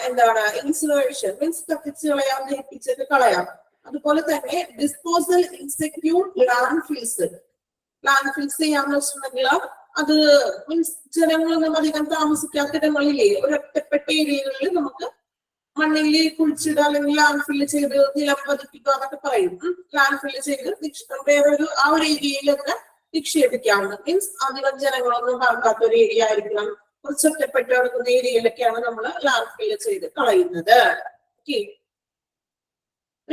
എന്താണ് ഇൻസിനറേഷൻ മീൻസ് കത്തിച്ച് കളയാം, ദഹിപ്പിച്ചിട്ട് കളയാം. അതുപോലെ തന്നെ disposal in secure land fils. Land fils ചെയ്യാന്ന് വെച്ചിട്ടുണ്ടെങ്കിൽ അത് മീൻസ് ജനങ്ങളൊന്നും അധികം താമസിക്കാത്ത ഇടങ്ങളിലെ ഒരൊറ്റപ്പെട്ട ഏരിയകളിൽ നമുക്ക് മണ്ണിൽ കുഴിച്ചിടുക അല്ലെങ്കിൽ ലാൻഡ് ഫില്ല് ചെയ്ത് നിലം പതിപ്പിക്കുക എന്നൊക്കെ പറയും. ലാൻഡ് ഫില്ല് ചെയ്ത് വേറൊരു ആ ഒരു ഏരിയയിൽ തന്നെ നിക്ഷേപിക്കാവുന്ന മീൻസ് അധികം ജനങ്ങളൊന്നും കാണാത്ത ഒരു ഏരിയ ആയിരിക്കണം. കുറച്ച് ഒറ്റപ്പെട്ട് കിടക്കുന്ന ഏരിയയിലൊക്കെയാണ് നമ്മൾ ലാൻഡ് ഫില്ല് ചെയ്ത് കളയുന്നത്.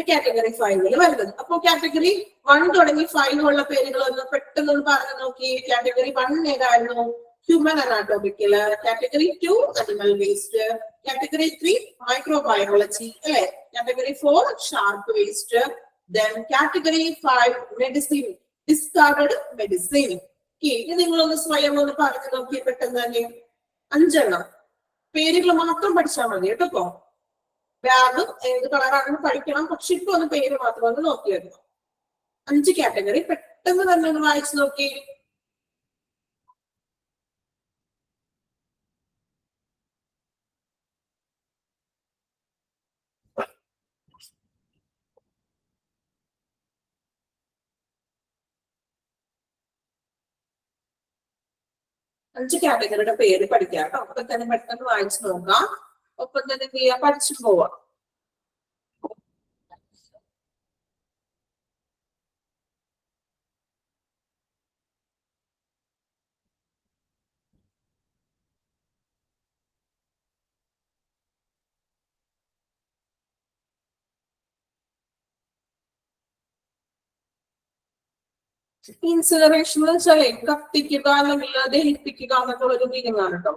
കാറ്റഗറി 5 വരുന്നത്. അപ്പൊ കാറ്റഗറി 1 തുടങ്ങി 5 ഉള്ള പേരുകളൊന്ന് പെട്ടെന്ന് പറഞ്ഞു നോക്കി. കാറ്റഗറി 1 ഏതായിരുന്നു? Human anatomical. Category 2 animal waste. Category 3 microbiology അല്ലെ. Category 4 sharp waste. Then category 5 medicine, discarded medicine. ഇത് നിങ്ങളൊന്ന് സ്വയം ഒന്ന് പറഞ്ഞു നോക്കി പെട്ടെന്ന് തന്നെ. 5 എണ്ണം പേരുകൾ മാത്രം പഠിച്ചാൽ മതി കേട്ടോ. ബാഗ് ഏത് കളറാണെന്ന് പഠിക്കണം, പക്ഷെ ഇപ്പൊ ഒന്ന് പേര് മാത്രം ഒന്ന് നോക്കി വെക്കണം. 5 കാറ്റഗറി പെട്ടെന്ന് തന്നെ ഒന്ന് വായിച്ചു നോക്കി. അഞ്ച് കാറ്റഗറിയുടെ പേര് പഠിക്കാം കേട്ടോ. അപ്പൊ തന്നെ പെട്ടെന്ന് വായിച്ചു നോക്കാം, ഒപ്പം തന്നെ എന്ത് ചെയ്യാം, പഠിച്ചു പോവാം. ഇൻസിനറേഷൻ എന്ന് വെച്ചാലേ കത്തിക്കുക അല്ലെങ്കിൽ ദഹിപ്പിക്കുക എന്നൊക്കെ ഒരു മീനിങ്ങാണ് കേട്ടോ.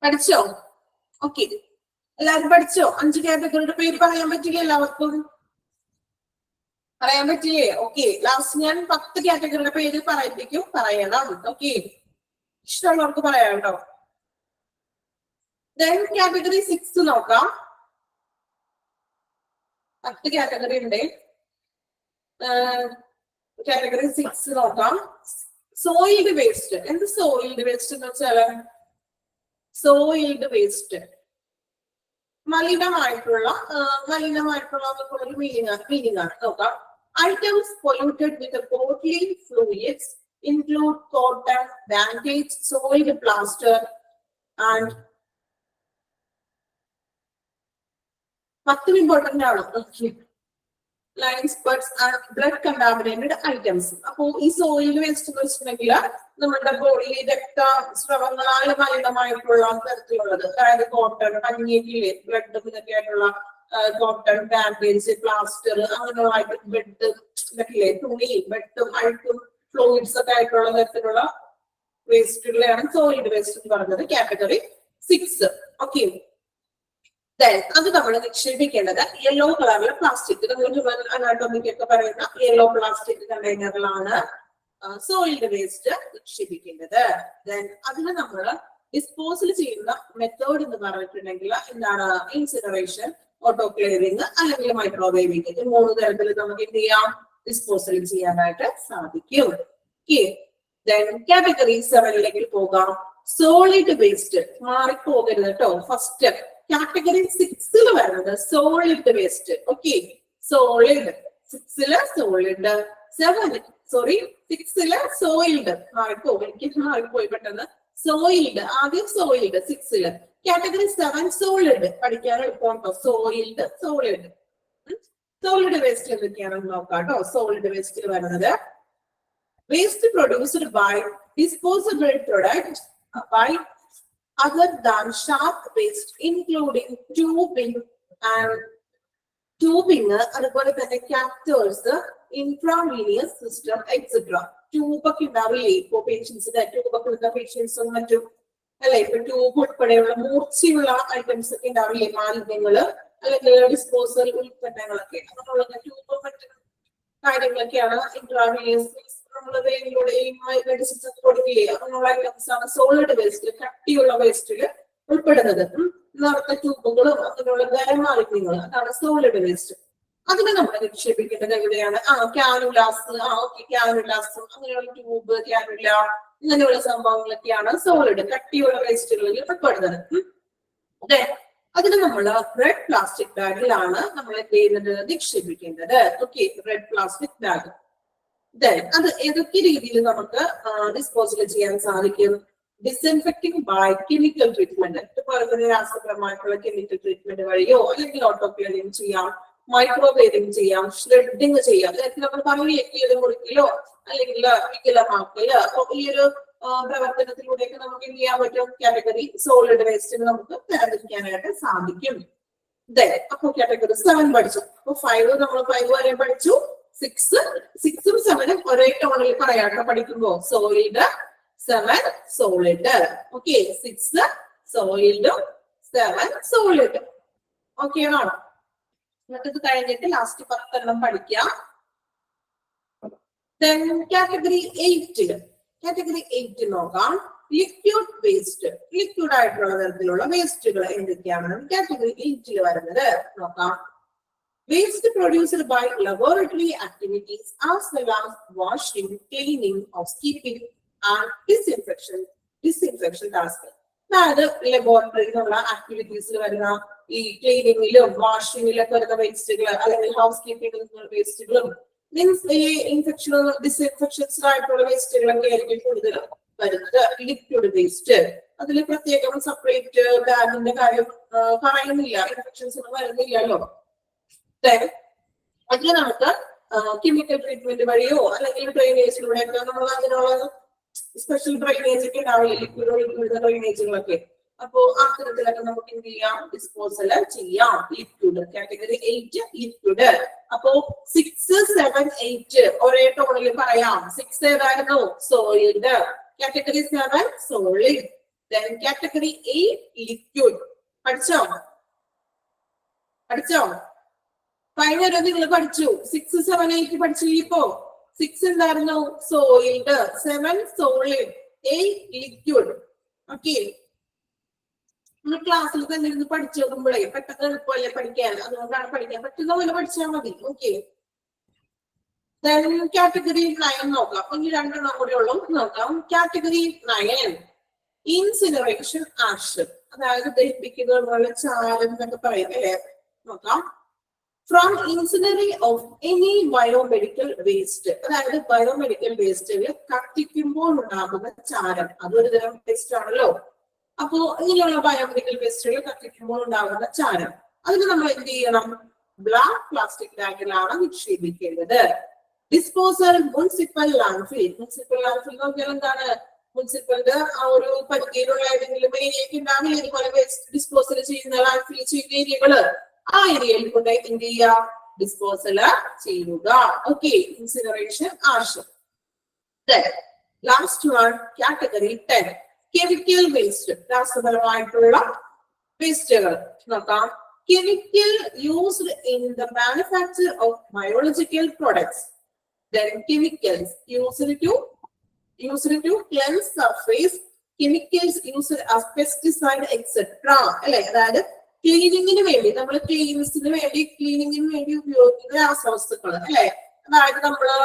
പഠിച്ചോ? ഓക്കെ, എല്ലാവരും പഠിച്ചോ? 5 കാറ്റഗറിയുടെ പേര് പറയാൻ പറ്റില്ല എല്ലാവർക്കും? പറയാൻ പറ്റില്ലേ? ഓക്കെ, ലാസ്റ്റ് ഞാൻ 10 കാറ്റഗറിയുടെ പേര് പറയിപ്പിക്കും, പറയണം. ഓക്കെ, ഇഷ്ടമുള്ളവർക്ക് പറയാം കേട്ടോ. ദെൻ കാറ്റഗറി 6 നോക്കാം. 10 കാറ്റഗറി ഉണ്ട്. കാറ്റഗറി 6 നോക്കാം. Soiled waste. എന്ത് സോയിൽഡ് വേസ്റ്റ് എന്ന് വെച്ചാല്? സോയിൽഡ് വേസ്റ്റ് മലിനമായിട്ടുള്ള ഒരു മീനിങ് ആണ്. നോക്കാം. Items polluted with bodily fluids include cotton, bandage, soiled plaster and 10 important ആണ്. Lines buds and blood contaminated items. അപ്പോ ഈ സോയിൽ വേസ്റ്റ് എന്ന് വെച്ചിട്ടുണ്ടെങ്കിൽ നമ്മുടെ ബോഡിയിൽ രക്തസ്രവങ്ങളാൽ മലിനമായിട്ടുള്ള തരത്തിലുള്ളത്, അതായത് കോട്ടൺ, പഞ്ഞിയിലെ ബ്ലഡ് ഇതൊക്കെ ആയിട്ടുള്ള കോട്ടൺ, ബാൻഡേജ്, പ്ലാസ്റ്റർ, അങ്ങനെയുള്ള ബെഡ് ഇതൊക്കെ തുണി, ബെഡും അഴുക്കും ഫ്ലൂയിഡ്സ് ഒക്കെ ആയിട്ടുള്ള തരത്തിലുള്ള വേസ്റ്റുകളെയാണ് സോയിഡ് വേസ്റ്റ് എന്ന് പറയുന്നത്. കാറ്റഗറി 6. ഓക്കെ, അത് നമ്മൾ നിക്ഷേപിക്കേണ്ടത് യെല്ലോ കളറിലെ പ്ലാസ്റ്റിക്, അനാട്ടോമിക് ഒക്കെ പറയുന്ന യെല്ലോ പ്ലാസ്റ്റിക് കണ്ടെയ്നറിലാണ് സോയിൽഡ് വേസ്റ്റ് നിക്ഷേപിക്കേണ്ടത്. അതിന് നമ്മൾ ഡിസ്പോസൽ ചെയ്യുന്ന മെത്തേഡ് എന്ന് പറഞ്ഞിട്ടുണ്ടെങ്കിൽ എന്താണ്? ഇൻസിനറേഷൻ, ഓട്ടോക്ലേവിംഗ് അല്ലെങ്കിൽ മൈക്രോവേവിംഗ്. ഇത് 3 തരത്തിൽ നമുക്ക് എന്ത് ചെയ്യാം? ഡിസ്പോസൽ ചെയ്യാനായിട്ട് സാധിക്കും. കാറ്റഗറി 7ലേക്ക് പോകാം. Solid waste. മാറിപ്പോകരുത് കേട്ടോ. ഫസ്റ്റ് കാറ്റഗറി 6 വരുന്നത് solid waste. Okay, solid 6 solid, 6 soiled. മാറിപ്പോയി പെട്ടെന്ന്. സോയിൽഡ് ആദ്യം സോയിൽഡ് 6. Category 7 solid. പഠിക്കാൻ എളുപ്പമുണ്ടോ? Soiled, solid. സോളിഡ് വേസ്റ്റ് എന്തൊക്കെയാണെന്ന് നോക്കാം കേട്ടോ. സോളിഡ് വേസ്റ്റിൽ വരുന്നത് waste produced by disposable product by other than sharp waste, including tubing, അതുപോലെ തന്നെ captors, intravenous system, etc. Tube ഒക്കെ ഉണ്ടാവില്ലേ ഇപ്പോ പേഷ്യൻസിന്റെ? ട്യൂബ് ഒക്കെ ഉള്ള പേഷ്യൻസും മറ്റും അല്ലെ, ഇപ്പൊ ട്യൂബ് ഉൾപ്പെടെയുള്ള മൂർച്ചയുള്ള ഐറ്റംസ് ഒക്കെ ഉണ്ടാവില്ലേ, മാലിന്യങ്ങള് അല്ലെങ്കിൽ ഡിസ്പോസൽ ഉൽപ്പന്നങ്ങളൊക്കെ, അങ്ങനെയുള്ള ട്യൂബ് മറ്റു കാര്യങ്ങളൊക്കെയാണ് ഇൻട്രാവീനിയസ് നമ്മള് വെയിലൂടെയും മെഡിസിൻസ് ഒക്കെ കൊടുക്കില്ലേ, അങ്ങനെയുള്ള ഐറ്റംസ് ആണ് സോളിഡ് വേസ്റ്റിൽ, കട്ടിയുള്ള വേസ്റ്റിൽ ഉൾപ്പെടുന്നത്. നേരത്തെ ട്യൂബുകളും അങ്ങനെയുള്ള ഖരമാലിന്യങ്ങളും, അതാണ് സോളിഡ് വേസ്റ്റ്. അതിനെ നമ്മൾ നിക്ഷേപിക്കേണ്ടത് എവിടെയാണ്? ക്യാനുലാസ്, ക്യാനുലാസും അങ്ങനെയുള്ള ട്യൂബ്, ക്യാനുല ഇങ്ങനെയുള്ള സംഭവങ്ങളൊക്കെയാണ് സോളിഡ് കട്ടിയുള്ള വേസ്റ്റുകളിൽ ഉൾപ്പെടുന്നത്. അതിന് നമ്മൾ റെഡ് പ്ലാസ്റ്റിക് ബാഗിലാണ് നമ്മൾ എന്ത് ചെയ്യുന്നത്? നിക്ഷേപിക്കേണ്ടത്. Okay, red plastic bag. അത് ഏതൊക്കെ രീതിയിൽ നമുക്ക് ഡിസ്പോസൽ ചെയ്യാൻ സാധിക്കും? ഡിസ്ഇൻഫെക്ടിങ് ബൈ കെമിക്കൽ ട്രീറ്റ്മെന്റ്, ഇതുപോലെ രാസപരമായിട്ടുള്ള കെമിക്കൽ ട്രീറ്റ്മെന്റ് വഴിയോ, അല്ലെങ്കിൽ ഓട്ടോക്ലേവിംഗ് ചെയ്യാം, മൈക്രോവേവിംഗ് ചെയ്യാം, ഷ്രെഡിങ് ചെയ്യാം. നമ്മൾ പറഞ്ഞില്ലേ മുറിക്കലോ അല്ലെങ്കിൽ വികലമാക്കല്. അപ്പൊ ഈ ഒരു പ്രവർത്തനത്തിലൂടെയൊക്കെ നമുക്ക് എന്ത് ചെയ്യാൻ പറ്റും? കാറ്റഗറി സോളിഡ് വേസ്റ്റിന് നമുക്ക് തരംതിരിക്കാനായിട്ട് സാധിക്കും. അപ്പൊ കാറ്റഗറി 7 പഠിച്ചു. അപ്പൊ 5 നമ്മൾ 5 വരെ പഠിച്ചു. 6ഉം 7ഉം ഒരേ ടോണിൽ പറയാട്ടോ പഠിക്കുമ്പോ. Solid, 7 solid. Okay, 6 സോയിൽഡും 7 solid. Okay ആണോ? എന്നിട്ട് ഇത് കഴിഞ്ഞിട്ട് ലാസ്റ്റ് 10 പഠിക്കാം. കാറ്റഗറി 8. കാറ്റഗറി 8 നോക്കാം. Liquid waste. ലിക്വിഡ് ആയിട്ടുള്ള തരത്തിലുള്ള വേസ്റ്റുകൾ എന്തൊക്കെയാണ് കാറ്റഗറി 8 വരുന്നത് നോക്കാം. Waste produced by laboratory activities as well as washing, cleaning, housekeeping and disinfection task. അതായത് ലബോറട്ടറിയിലുള്ള ആക്ടിവിറ്റീസിൽ വരുന്ന ഈ ക്ലീനിങ്ങിലും വാഷിങ്ങിലൊക്കെ വരുന്ന വേസ്റ്റുകൾ, അല്ലെങ്കിൽ ഹൗസ് കീപ്പിംഗ് വേസ്റ്റുകളും, മീൻസ് ഈ ഇൻഫെക്ഷൻ ഡിസ്ഇൻഫെക്ഷൻസ് ആയിട്ടുള്ള വേസ്റ്റുകളൊക്കെ ആയിരിക്കും കൂടുതൽ വരുന്നത്. ലിക്വിഡ് വേസ്റ്റ് അതിൽ പ്രത്യേകം സെപ്പറേറ്റ് ബാഗിന്റെ കാര്യം പറയുന്നില്ല, ഇൻഫെക്ഷൻസ് ഒന്നും വരുന്നില്ലല്ലോ. അതിൽ നമുക്ക് കെമിക്കൽ ട്രീറ്റ്മെന്റ് വഴിയോ അല്ലെങ്കിൽ ഡ്രെയിനേജിലൂടെയൊക്കെ നമ്മൾ അതിനുള്ള സ്പെഷ്യൽ ഡ്രെയിനേജ് ഒക്കെ ഉണ്ടാവില്ല, ലിക്വിഡ് ഡ്രെയിനേജുകളൊക്കെ. അപ്പോ അത്തരത്തിലൊക്കെ നമുക്ക് എന്ത് ചെയ്യാം? ഡിസ്പോസൽ ചെയ്യാം. Liquid category 8 liquid. അപ്പോ 6, 7, 8 ഒരേ ടോണിൽ പറയാം. 6 ഏതായിരുന്നു? Solid. Category 7 solid. Category 8 liquid. പഠിച്ചോ? കഴിഞ്ഞ നിങ്ങൾ പഠിച്ചു. 6, 7, 8 പഠിച്ചില്ലേ? ഇപ്പോ 6 എന്തായിരുന്നു? Soiled, 7 solid, 8 liquid. ഓക്കെ, നമ്മൾ ക്ലാസ്സിൽ തന്നെ ഇരുന്ന് പഠിച്ചു നോക്കുമ്പോഴേ പെട്ടെന്ന് എളുപ്പമല്ലേ പഠിക്കാൻ, അതുകൊണ്ടാണ് പഠിക്കാൻ പറ്റുന്ന പോലെ പഠിച്ചാൽ മതി. ഓക്കെ, കാറ്റഗറി 9 നോക്കാം. ഇനി 2 കൂടെ ഉള്ളൂ നോക്കാം. കാറ്റഗറി 9 ഇൻസിനറേഷൻ ആഷ്, അതായത് ദഹിപ്പിക്കുന്ന ചാരം എന്നൊക്കെ പറയും അല്ലേ. നോക്കാം. From incinery of any biomedical waste, അതായത് ബയോമെഡിക്കൽ വേസ്റ്റിൽ കത്തിക്കുമ്പോൾ ഉണ്ടാകുന്ന ചാരം, അതൊരു തരം വേസ്റ്റ് ആണല്ലോ. അപ്പോ ഇങ്ങനെയുള്ള ബയോമെഡിക്കൽ വേസ്റ്റുകൾ കത്തിക്കുമ്പോൾ ഉണ്ടാകുന്ന ചാരം, അതിന് നമ്മൾ എന്ത് ചെയ്യണം? ബ്ലാക്ക് പ്ലാസ്റ്റിക് ബാഗിലാണ് നിക്ഷേപിക്കേണ്ടത്. Disposal municipal landfill. Municipal landfill എന്ന് പറഞ്ഞാൽ എന്താണ്? മുനിസിപ്പലിന്റെ ആ ഒരു പരിധിയിലുള്ള ഏതെങ്കിലും ഏരിയക്ക് ഉണ്ടാവില്ല ഇതുപോലെ വേസ്റ്റ് ഡിസ്പോസൽ ചെയ്യുന്ന ലാൻഡ്ഫിൽ ചെയ്യുന്ന ഏരിയകള്. ആ ഏരിയയിൽ കൊണ്ട് എന്ത് ചെയ്യുക? ഡിസ്പോസൽ ചെയ്യുക. ഓക്കെ, ഇൻസിനറേഷൻ ആവശ്യം. Last one category 10 chemical waste. രാസപരമായിട്ടുള്ള വേസ്റ്റുകൾ നോക്കാം. Chemical used in the manufacture of biological products. Then chemicals used to cleanse surface, chemicals used as pesticide etc. അല്ലെ, അതായത് ക്ലീനിങ്ങിന് വേണ്ടി, നമ്മൾ ക്ലീനിങ്ങിന് വേണ്ടി ഉപയോഗിക്കുന്ന രാസവസ്തുക്കൾ അല്ലെ. അതായത് നമ്മള്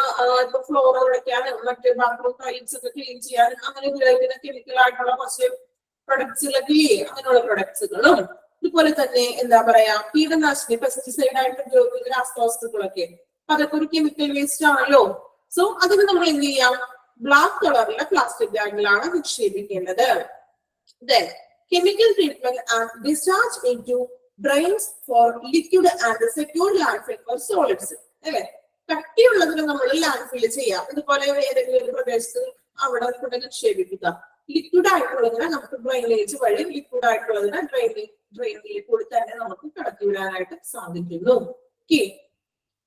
ഇപ്പൊ ഫ്ലോർ ഉടയ്ക്കാനും മറ്റ് ബാത്റൂം ടൈൽസ് ഒക്കെ ക്ലീൻ ചെയ്യാനും അങ്ങനെ ഉപയോഗിക്കുന്ന കെമിക്കൽ ആയിട്ടുള്ള കുറച്ച് പ്രൊഡക്ട്സുകളൊക്കെ അങ്ങനെയുള്ള പ്രൊഡക്ട്സുകളും, ഇതുപോലെ തന്നെ എന്താ പറയാ കീടനാശിനി പെസ്റ്റിസൈഡ് ആയിട്ട് ഉപയോഗിക്കുന്ന രാസവസ്തുക്കളൊക്കെ അതൊക്കെ ഒരു കെമിക്കൽ വേസ്റ്റ് ആണല്ലോ. സോ അതിന് നമ്മൾ എന്ത് ചെയ്യാം? ബ്ലാക്ക് കളറിലെ പ്ലാസ്റ്റിക് ബാഗിലാണ് നിക്ഷേപിക്കേണ്ടത്. Then chemical treatment and discharge into drains for liquid and secure landfill for solids. അല്ലെ, കട്ടിയുള്ളതിന് നമ്മൾ ലാൻഡ്ഫിൽ ചെയ്യാം. ഇതുപോലെ ഏതെങ്കിലും ഒരു പ്രദേശത്ത് അവിടെ കൊണ്ട് നിക്ഷേപിക്കുക. ലിക്വിഡ് ആയിട്ടുള്ളതിനെ നമുക്ക് ഡ്രെയിനേജ് വഴി, ലിക്വിഡ് ആയിട്ടുള്ളതിനെ ഡ്രെയിനിൽ കൂടി തന്നെ നമുക്ക് കടത്തിവിടാനായിട്ട് സാധിക്കുന്നു. ഓക്കെ,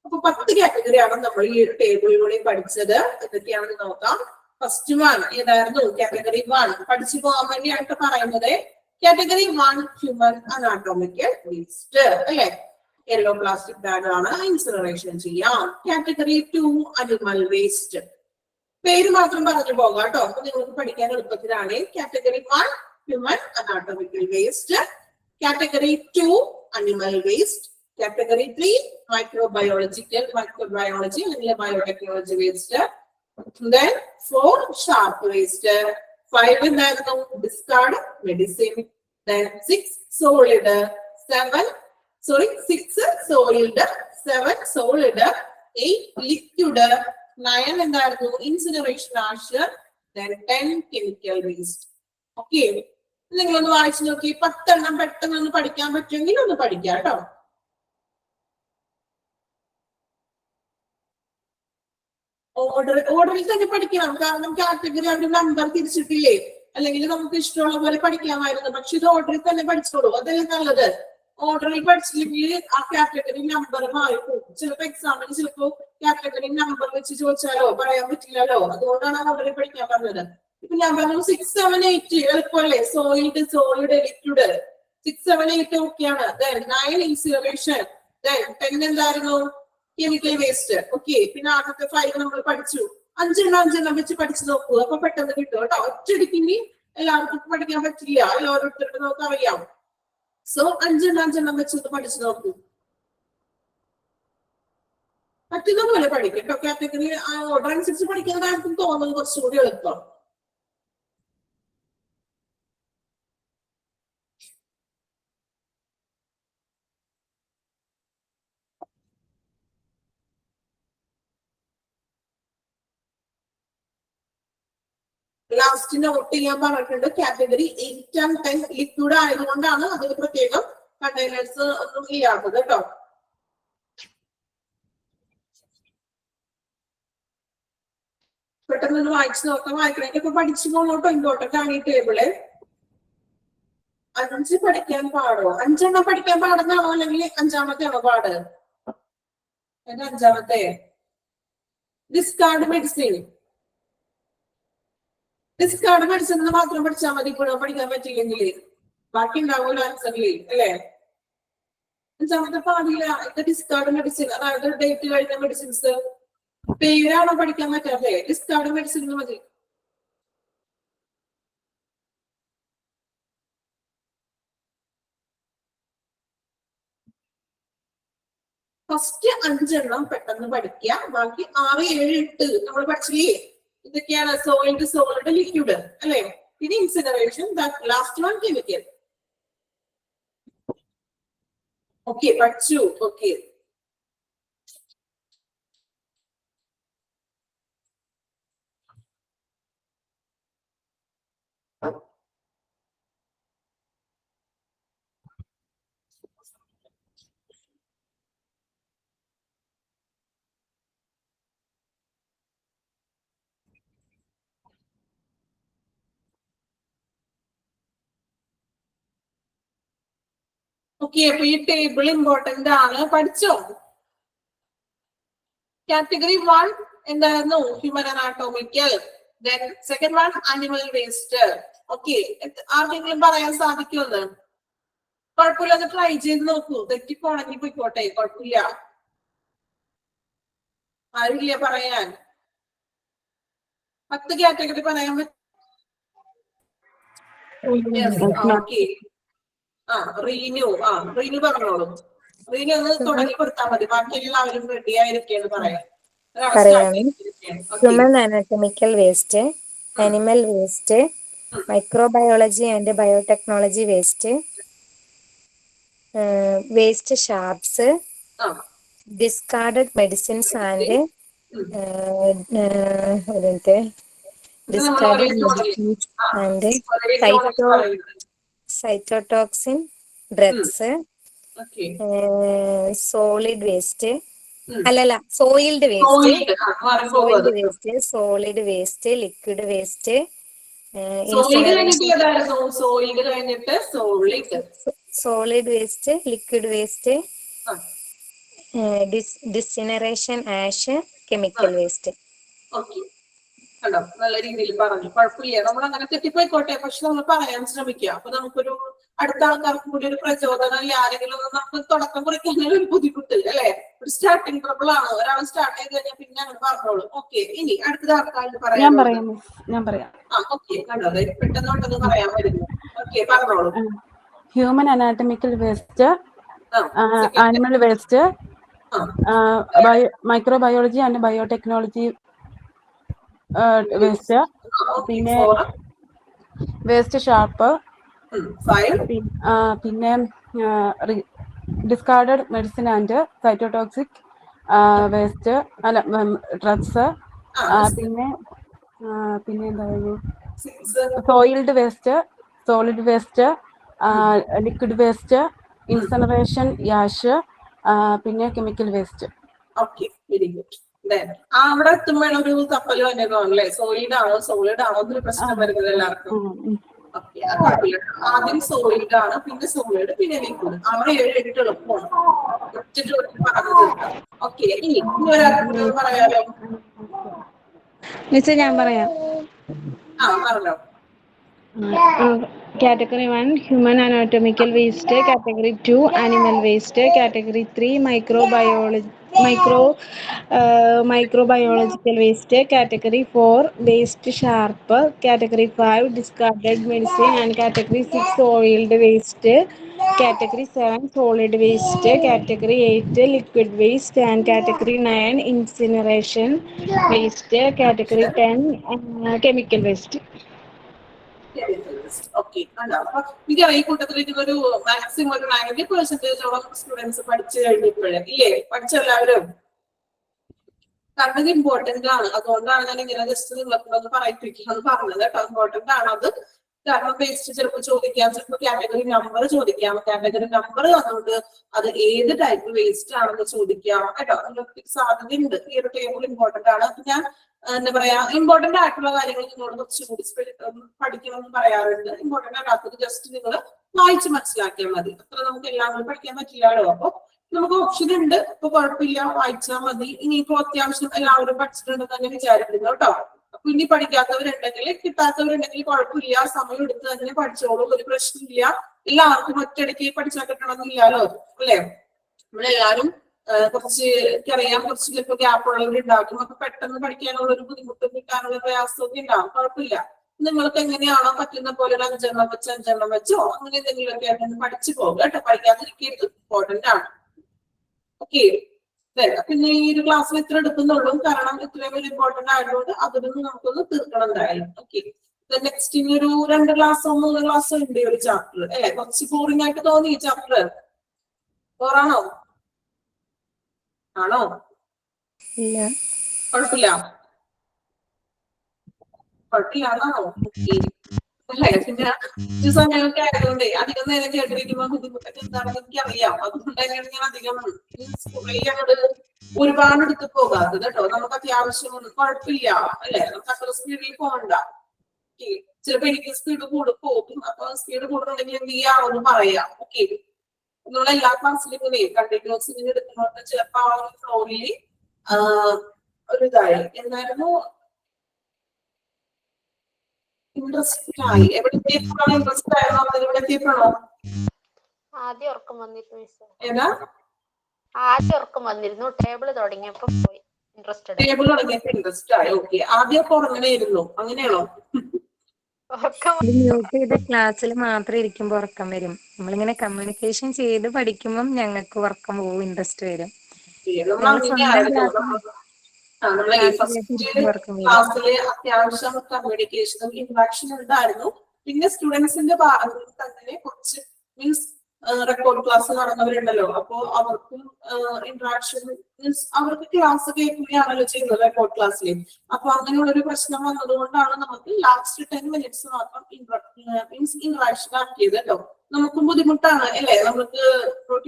അപ്പൊ 10 കാറ്റഗറിയാണ് നമ്മൾ ഈ ടേബിളിലൂടെ പഠിച്ചത്. എന്തൊക്കെയാണെന്ന് നോക്കാം. ഫസ്റ്റ് വൺ ഏതായിരുന്നു? കാറ്റഗറി 1. പഠിച്ചു പോകാൻ വേണ്ടിയായിട്ട് പറയുന്നത് കാറ്റഗറി 1 ഹ്യൂമൻ അനാട്ടോമിക്കൽ വേസ്റ്റ് അല്ലെ. യെല്ലോ പ്ലാസ്റ്റിക് ബാഗ് ആണ്, ഇൻസിനറേഷൻ ചെയ്യാം. Category 2 animal waste. പേര് മാത്രം പറഞ്ഞു പോകാം കേട്ടോ, അപ്പൊ നിങ്ങൾക്ക് പഠിക്കാൻ എളുപ്പത്തിലാണ്. Category 1 human anatomical waste, category 2 animal waste, category 3 microbiology അല്ലെങ്കിൽ biotechnology waste. Then 4 sharp waste, 5 എന്തായിരുന്നു? Discard medicine. Then 6 solid, 7 solid, 8 liquid, 9 എന്തായിരുന്നു? Incineration ash. Then 10 chemical waste. Okay, നിങ്ങളൊന്ന് വായിച്ചു നോക്കി. 10 എണ്ണം പെട്ടെന്ന് ഒന്ന് പഠിക്കാൻ പറ്റുമെങ്കിൽ ഒന്ന് പഠിക്കാം കേട്ടോ. ഓർഡറിൽ തന്നെ പഠിക്കണം, കാരണം കാറ്റഗറി അവരുടെ നമ്പർ തിരിച്ചിട്ടില്ലേ, അല്ലെങ്കിൽ നമുക്ക് ഇഷ്ടമുള്ള പോലെ പഠിക്കാമായിരുന്നു. പക്ഷെ ഇത് ഓർഡറിൽ തന്നെ പഠിച്ചോളൂ, അതല്ലേ നല്ലത്. ഓർഡറിൽ പഠിച്ചില്ലെങ്കിൽ ആ കാറ്റഗറി നമ്പർ മാറിപ്പോകും. ചിലപ്പോ എക്സാമിന് ചിലപ്പോ കാറ്റഗറി നമ്പർ വെച്ച് ചോദിച്ചാലോ പറയാൻ പറ്റില്ലല്ലോ. അതുകൊണ്ടാണ് ഓർഡറിൽ പഠിക്കാൻ പറഞ്ഞത്. ഇപ്പൊ ഞാൻ പറഞ്ഞു 6, 7, 8 എളുപ്പമല്ലേ. സോളിഡ്, ലിക്വിഡ് 6, 7, 8 ഓക്കെയാണ്. 9 ഇൻസിനറേഷൻ. 10 എന്തായിരുന്നു? Chemical waste. ഓക്കെ, പിന്നെ ആദ്യത്തെ 5 നമ്മൾ പഠിച്ചു. 5 വെച്ച് പഠിച്ചു നോക്കൂ, അപ്പൊ പെട്ടെന്ന് കിട്ടും കേട്ടോ. ഒറ്റയടിക്ക് എല്ലാവർക്കും പഠിക്കാൻ പറ്റില്ല, എല്ലാവരും നമുക്ക് അറിയാം. സോ 5 വെച്ച് പഠിച്ചു നോക്കൂ, പറ്റുന്ന പോലെ പഠിക്കും കേട്ടോ. കാറ്റഗറി ഓർഡർ അനുസരിച്ച് പഠിക്കുന്നതായിരിക്കും തോന്നുന്നത് കുറച്ചുകൂടി എളുപ്പം. ലാസ്റ്റ് നോട്ട് ചെയ്യാൻ പറഞ്ഞിട്ടുണ്ട്. കാറ്റഗറി 8 and 10 ലിക്വിഡ് ആയതുകൊണ്ടാണ് അതിന് പ്രത്യേകം കണ്ടെയ്നേഴ്സ് ഒന്നും ഇല്ലാത്തത് കേട്ടോ. പെട്ടെന്ന് വായിച്ചു നോക്കാം. വായിക്കണേക്കൊക്കെ പഠിച്ചു പോകണോട്ടോ, ഇമ്പോർട്ടന്റ് ആണ് ഈ ടേബിള്. 5 പഠിക്കാൻ പാടോ? 5 പഠിക്കാൻ പാടുന്നാണോ അല്ലെങ്കിൽ 5-മത്തെയാണോ പാട്? 5-മത്തെ ഡിസ്കാർഡ് മെഡിസിൻ. ഡിസ്കാർഡ് മെഡിസിൻ മാത്രം പഠിച്ചാൽ മതി. ഇപ്പോഴും പഠിക്കാൻ പറ്റില്ലെങ്കിൽ ബാക്കി ഉണ്ടാവുമല്ലോ ആൻസറിൽ അല്ലേ. 5-മത്തെ പാടില്ല. ഇത് ഡിസ്കാർഡ് മെഡിസിൻ, അതായത് ഡേറ്റ് കഴിഞ്ഞ മെഡിസിൻസ്. പേരാണോ പഠിക്കാൻ പറ്റാതെ? ഡിസ്കാർഡ് മെഡിസിൻ മതി. ഫസ്റ്റ് 5 പെട്ടെന്ന് പഠിക്കുക. ബാക്കി 6, 7, 8 നമ്മൾ പഠിച്ചില്ലേ. ഇതൊക്കെയാണ് സോളിഡ്, ലിക്വിഡ് അല്ലെ. പിന്നെ incineration, last one chemical. Okay, പഠിച്ചു. ഓക്കെ, ഓക്കെ, അപ്പൊ ഈ ടേബിൾ ഇമ്പോർട്ടന്റ് ആണ്, പഠിച്ചോ? കാറ്റഗറി 1 എന്തായിരുന്നു? Human anatomical. Then second one animal waste. Okay, ആർക്കെങ്കിലും പറയാൻ സാധിക്കുമെന്ന്? കുഴപ്പമില്ല, അത് ട്രൈ ചെയ്ത് നോക്കൂ. തെറ്റിപ്പോണെങ്കിൽ പോയിക്കോട്ടെ, കുഴപ്പമില്ല. ആരില്ല പറയാൻ? 10 കാറ്റഗറി പറയാൻ പറ്റും. ഓക്കെ, റീനു റീനു പറഞ്ഞോളൂ. റീനു ഒന്ന് തുടങ്ങി കൊടുത്താൽ മതി, ബാക്കി എല്ലാവരും റെഡി ആയിരിക്കാണ് പറയാൻ. Human anatomical waste, animal waste, microbiology and biotechnology waste, waste sharps, discarded medicines and discarded medicines and cytotoxin drugs, solid waste, അല്ലല്ല soiled waste, solid waste, liquid waste, solid waste, liquid waste, incineration ash, chemical waste. കണ്ടോ, നല്ല രീതിയിൽ പറഞ്ഞു, കുഴപ്പമില്ല. നമ്മൾ അങ്ങനെ തെറ്റിപ്പോയിക്കോട്ടെ, പക്ഷെ നമ്മൾ പറയാൻ ശ്രമിക്കുക. അപ്പൊ നമുക്കൊരു അടുത്ത ആൾക്കാർക്ക് കൂടി ഒരു പ്രചോദനം, ആരെങ്കിലും നമുക്ക് തുടക്കം കുറിക്കാനുള്ള ഒരു ബുദ്ധിമുട്ട് അല്ലെ? ഒരു സ്റ്റാർട്ടിങ് ട്രബിൾ ആണ്. ഒരാൾ സ്റ്റാർട്ട് ചെയ്ത് കഴിഞ്ഞാൽ പിന്നെ അങ്ങനെ പറഞ്ഞോളൂ. ഓക്കെ, ഇനി അടുത്ത ആൾക്കാർക്ക് പറയാം. ഓക്കെ, കണ്ടോ, പെട്ടെന്നോട്ടൊന്ന് പറയാൻ വരുന്നു. ഓക്കെ, പറഞ്ഞോളൂ. Human anatomical waste, animal waste, microbiology and biotechnology waste, പിന്നെ വേസ്റ്റ് ഷാർപ്പ്, പിന്നെ discarded medicine and cytotoxic waste, അല്ല ഡ്രഗ്സ്, പിന്നെ എന്തായിരുന്നു, soiled waste, solid waste, liquid waste, incineration ash, പിന്നെ chemical waste. Okay, very good. അവിടെ എത്തുമ്പോൾ ഒരു തപ്പല് വന്നേക്കാണല്ലേ, സോളിഡ് ആണോ എന്നൊരു പ്രശ്നം വരുന്നത് എല്ലാവർക്കും. ഓക്കെ, ആദ്യം സോളിഡ് ആണ്, പിന്നെ സോളിഡ്, പിന്നെ ലിക്വിഡ്. അവിടെ 7-8 എളുപ്പമാണ്, ഒറ്റ ചോദ്യം പറഞ്ഞു തീർക്കാം. ഓക്കെ, ഇനി ഒരാൾക്ക് പറയാലോ. ഞാൻ പറയാം. പറഞ്ഞോ. Category 1 human anatomical waste, category 2 animal waste, category 3 microbiological waste, category 4 waste sharp, category 5 discarded medicine, and category 6 oiled waste, category 7 solid waste, category 8 liquid waste, and category 9 incineration waste, category 10 chemical waste. Okay, അപ്പൊ ഇത് ഈ കൂട്ടത്തിലേക്ക് ഒരു maximum ഒരു 90% students പഠിച്ചു കഴിഞ്ഞപ്പോഴേ ഇല്ലേ? പഠിച്ചെല്ലാവരും? കാരണം ഇത് important ആണ്, അതുകൊണ്ടാണ് ഞാൻ ഇങ്ങനെ ജസ്റ്റ് നിങ്ങളൊക്കെ പറയിപ്പിക്കുന്നത് പറഞ്ഞത് കേട്ടോ. ഇമ്പോർട്ടന്റ് ആണ് അത്, കാരണം വേസ്റ്റ് ചിലപ്പോൾ ചോദിക്കാം, ചിലപ്പോൾ കാറ്റഗറി നമ്പർ ചോദിക്കാം. കാറ്റഗറി നമ്പർ തന്നുകൊണ്ട് അത് ഏത് ടൈപ്പ് വേസ്റ്റ് ആണെന്ന് ചോദിക്കാം കേട്ടോ. സാധ്യതയുണ്ട്. ഈ ഒരു ടേബിൾ ഇമ്പോർട്ടന്റ് ആണ്. അപ്പൊ ഞാൻ എന്താ പറയാ, ഇമ്പോർട്ടന്റ് ആയിട്ടുള്ള കാര്യങ്ങൾ നിങ്ങളോട് കുറച്ചുകൂടി പഠിക്കണം എന്ന് പറയാറുണ്ട്. ഇമ്പോർട്ടന്റ് ആകാത്തത് ജസ്റ്റ് നിങ്ങൾ വായിച്ച് മനസ്സിലാക്കിയാൽ മതി. അത്ര നമുക്ക് എല്ലാം കൂടി പഠിക്കാൻ പറ്റില്ലല്ലോ. അപ്പൊ നമുക്ക് ഓപ്ഷൻ ഉണ്ട്, അപ്പൊ കുഴപ്പമില്ല, വായിച്ചാൽ മതി. ഇനിയിപ്പോ അത്യാവശ്യം എല്ലാവരും പഠിച്ചിട്ടുണ്ടെന്ന് തന്നെ വിചാരിക്കുന്നു കേട്ടോ. അപ്പൊ ഇനി പഠിക്കാത്തവരുണ്ടെങ്കിൽ, കിട്ടാത്തവരുണ്ടെങ്കിൽ കുഴപ്പമില്ല, സമയം എടുത്ത് തന്നെ പഠിച്ചോളൂ, ഒരു പ്രശ്നമില്ല. എല്ലാവർക്കും ഒറ്റയടിക്ക് പഠിച്ചാൽ കിട്ടണമെന്നില്ലല്ലോ അല്ലെ? നമ്മളെല്ലാരും കുറച്ച് എനിക്കറിയാം, കുറച്ച് ചിലപ്പോൾ ഗ്യാപ്പുള്ളവരുണ്ടാകും. അപ്പൊ പെട്ടെന്ന് പഠിക്കാനുള്ള ഒരു ബുദ്ധിമുട്ടും കിട്ടാനുള്ള പ്രയാസമൊക്കെ ഉണ്ടാകും. കുഴപ്പമില്ല, നിങ്ങൾക്ക് എങ്ങനെയാണോ പറ്റുന്ന പോലെ ഒരു 5 വെച്ചോ അങ്ങനെ എന്തെങ്കിലുമൊക്കെ ആയിട്ട് പഠിച്ചു പോകുക കേട്ടോ. പഠിക്കാതിരിക്കരുത്, ഇമ്പോർട്ടന്റ് ആണ്. ഓക്കെ, പിന്നെ ഈ ഒരു ക്ലാസ്സിൽ ഇത്ര എടുക്കുന്നുള്ളൂ, കാരണം ഇത്രയും ഒരു ഇമ്പോർട്ടന്റ് ആയതുകൊണ്ട് അതൊന്നും നമുക്കൊന്ന് തീർക്കണം എന്തായാലും. ഓക്കെ, നെക്സ്റ്റ് ഇനി ഒരു 2 ക്ലാസ്സോ 3 ക്ലാസ്സോ ഉണ്ട് ഈ ഒരു ചാപ്റ്റർ അല്ലെ? കുറച്ച് ബോറിംഗ് ആയിട്ട് തോന്നി ഈ ചാപ്റ്റർ? ബോറാണോ? ആണോ? കുഴപ്പമില്ല, കുഴപ്പമില്ലാണോ? അല്ലേ? പിന്നെ സമയമൊക്കെ ആയതുകൊണ്ട് അധികം നേരം കേട്ടിരിക്കുമ്പോൾ ബുദ്ധിമുട്ടൊക്കെ എന്താണെന്ന് എനിക്കറിയാം. അതുകൊണ്ട് തന്നെയാണ് ഞാൻ അധികം ഒരുപാട് എടുത്ത് പോകാത്തത് കേട്ടോ. നമുക്ക് അത്യാവശ്യം കുഴപ്പമില്ല അല്ലെ? നമുക്ക് അത്ര സ്പീഡിൽ പോകണ്ട. ചിലപ്പോ എനിക്ക് സ്പീഡ് പോകും, അപ്പൊ സ്പീഡ് കൂടുന്നുണ്ടെങ്കിൽ എന്ത് ചെയ്യാമെന്ന് പറയാം. ഓക്കെ, നമ്മൾ എല്ലാ ക്ലാസ്സിലും ഇങ്ങനെ കണ്ടിന്യൂസ് ഇങ്ങനെ എടുക്കുന്നോണ്ട് ചിലപ്പോ ആ ഒരു ഫ്ലോറിൽ ഒരു ഇതായി എന്തായിരുന്നു ഇൻട്രസ്റ്റ് ആയി. എവിടെ എത്തിയപ്പോഴാണ് ഇൻട്രസ്റ്റ് ആയിരുന്നോ അത് ഇവിടെ എത്തിയപ്പോഴാണോ? ആദ്യം ഉറക്കം വന്നിരുന്നു മിസ്. ഏതാ? ആദ്യം ഉറക്കം വന്നിരുന്നു, ടേബിൾ തുടങ്ങിയപ്പോ പോയി ഇൻട്രസ്റ്റഡ്. ടേബിൾ തുടങ്ങിയപ്പോ ഇൻട്രസ്റ്റ് ആയി. ഓക്കെ, ആദ്യമൊക്കെ ഉറങ്ങണേയിരുന്നു, അങ്ങനെയാണോ? മ്യൂട്ട് ചെയ്ത ക്ലാസ്സിൽ മാത്രം ഇരിക്കുമ്പോൾ ഉറക്കം വരും. നമ്മളിങ്ങനെ കമ്മ്യൂണിക്കേഷൻ ചെയ്ത് പഠിക്കുമ്പോൾ ഞങ്ങൾക്ക് ഉറക്കം പോകും, ഇൻട്രസ്റ്റ് വരും. നമ്മൾ ഞങ്ങൾ സ്വന്തം അങ്ങനെയായിരുന്നു. ക്ലാസ്സിൽ നമ്മളെ ഫസ്റ്റ് ക്ലാസ്സില് അത്യാവശ്യം കമ്മ്യൂണിക്കേഷനും ഇന്ററാക്ഷനും ഉണ്ടായിരുന്നു. പിന്നെ സ്റ്റുഡൻസിന്റെ ഭാഗത്ത് തന്നെ കുറച്ച് മീൻസ് റെക്കോർഡ് ക്ലാസ് നടന്നവരുണ്ടല്ലോ, അപ്പോ അവർക്കും ഇന്ററാക്ഷൻ മീൻസ് അവർക്ക് ക്ലാസ് കേൾക്കുകയാണല്ലോ ചെയ്യുന്നത് റെക്കോർഡ് ക്ലാസ്സിൽ. അപ്പൊ അങ്ങനെയുള്ള ഒരു പ്രശ്നം വന്നതുകൊണ്ടാണ് നമുക്ക് ലാസ്റ്റ് 10 minutes മാത്രം മീൻസ് ഇന്ററാക്ഷൻ ആക്കിയത് കേട്ടോ. നമുക്കും ബുദ്ധിമുട്ടാണ് അല്ലേ, നമുക്ക്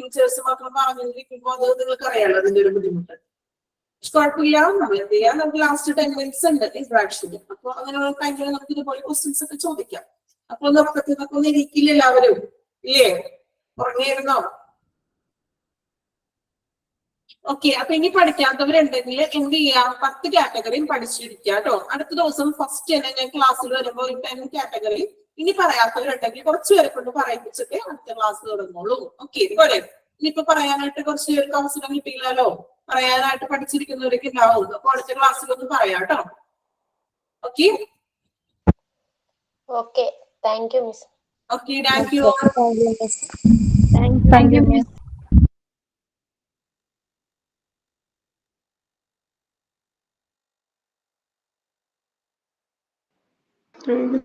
ടീച്ചേഴ്സ് മാത്രം പറഞ്ഞിരിക്കുമ്പോൾ അത് നിങ്ങൾക്ക് അറിയാലോ അതിന്റെ ഒരു ബുദ്ധിമുട്ട്. കുഴപ്പമില്ല, നമ്മൾ എന്ത് ചെയ്യാം, നമുക്ക് ലാസ്റ്റ് 10 minutes ഉണ്ട് ഇന്ററാക്ഷന്. അപ്പൊ അങ്ങനെയുള്ള ടൈമിൽ നമുക്ക് ഇതുപോലെ ക്വസ്റ്റ്യൻസ് ഒക്കെ ചോദിക്കാം. അപ്പൊ ഉറക്കത്തിനൊക്കെ ഒന്നും ഇരിക്കില്ല എല്ലാവരും, ഇല്ലേ? ഉറങ്ങിയിരുന്നോ? ഓക്കെ, അപ്പൊ ഇനി പഠിക്കാത്തവരുണ്ടെങ്കിൽ എന്ത് ചെയ്യാം, 10 കാറ്റഗറിയും പഠിച്ചിരിക്കുക കേട്ടോ. അടുത്ത ദിവസം ഫസ്റ്റ് തന്നെ ഞാൻ ക്ലാസ്സിൽ വരുമ്പോൾ 10 കാറ്റഗറി ഇനി പറയാത്തവരുണ്ടെങ്കിൽ കുറച്ച് പേരെ കൊണ്ട് പറയിപ്പിച്ചിട്ട് അടുത്ത ക്ലാസ് തുടങ്ങുള്ളൂ. ഓക്കെ, ഇതുപോലെ ഇനിയിപ്പോ പറയാനായിട്ട് കുറച്ച് പേർക്ക് അവസരം കിട്ടിയില്ലല്ലോ, പറയാനായിട്ട് പഠിച്ചിരിക്കുന്നവരൊക്കെ ഉണ്ടാവും. അപ്പൊ അടുത്ത ക്ലാസ്സിലൊന്ന് പറയാം കേട്ടോ. Okay okay, thank you miss. Okay, thank you. Thank you miss. Thank you.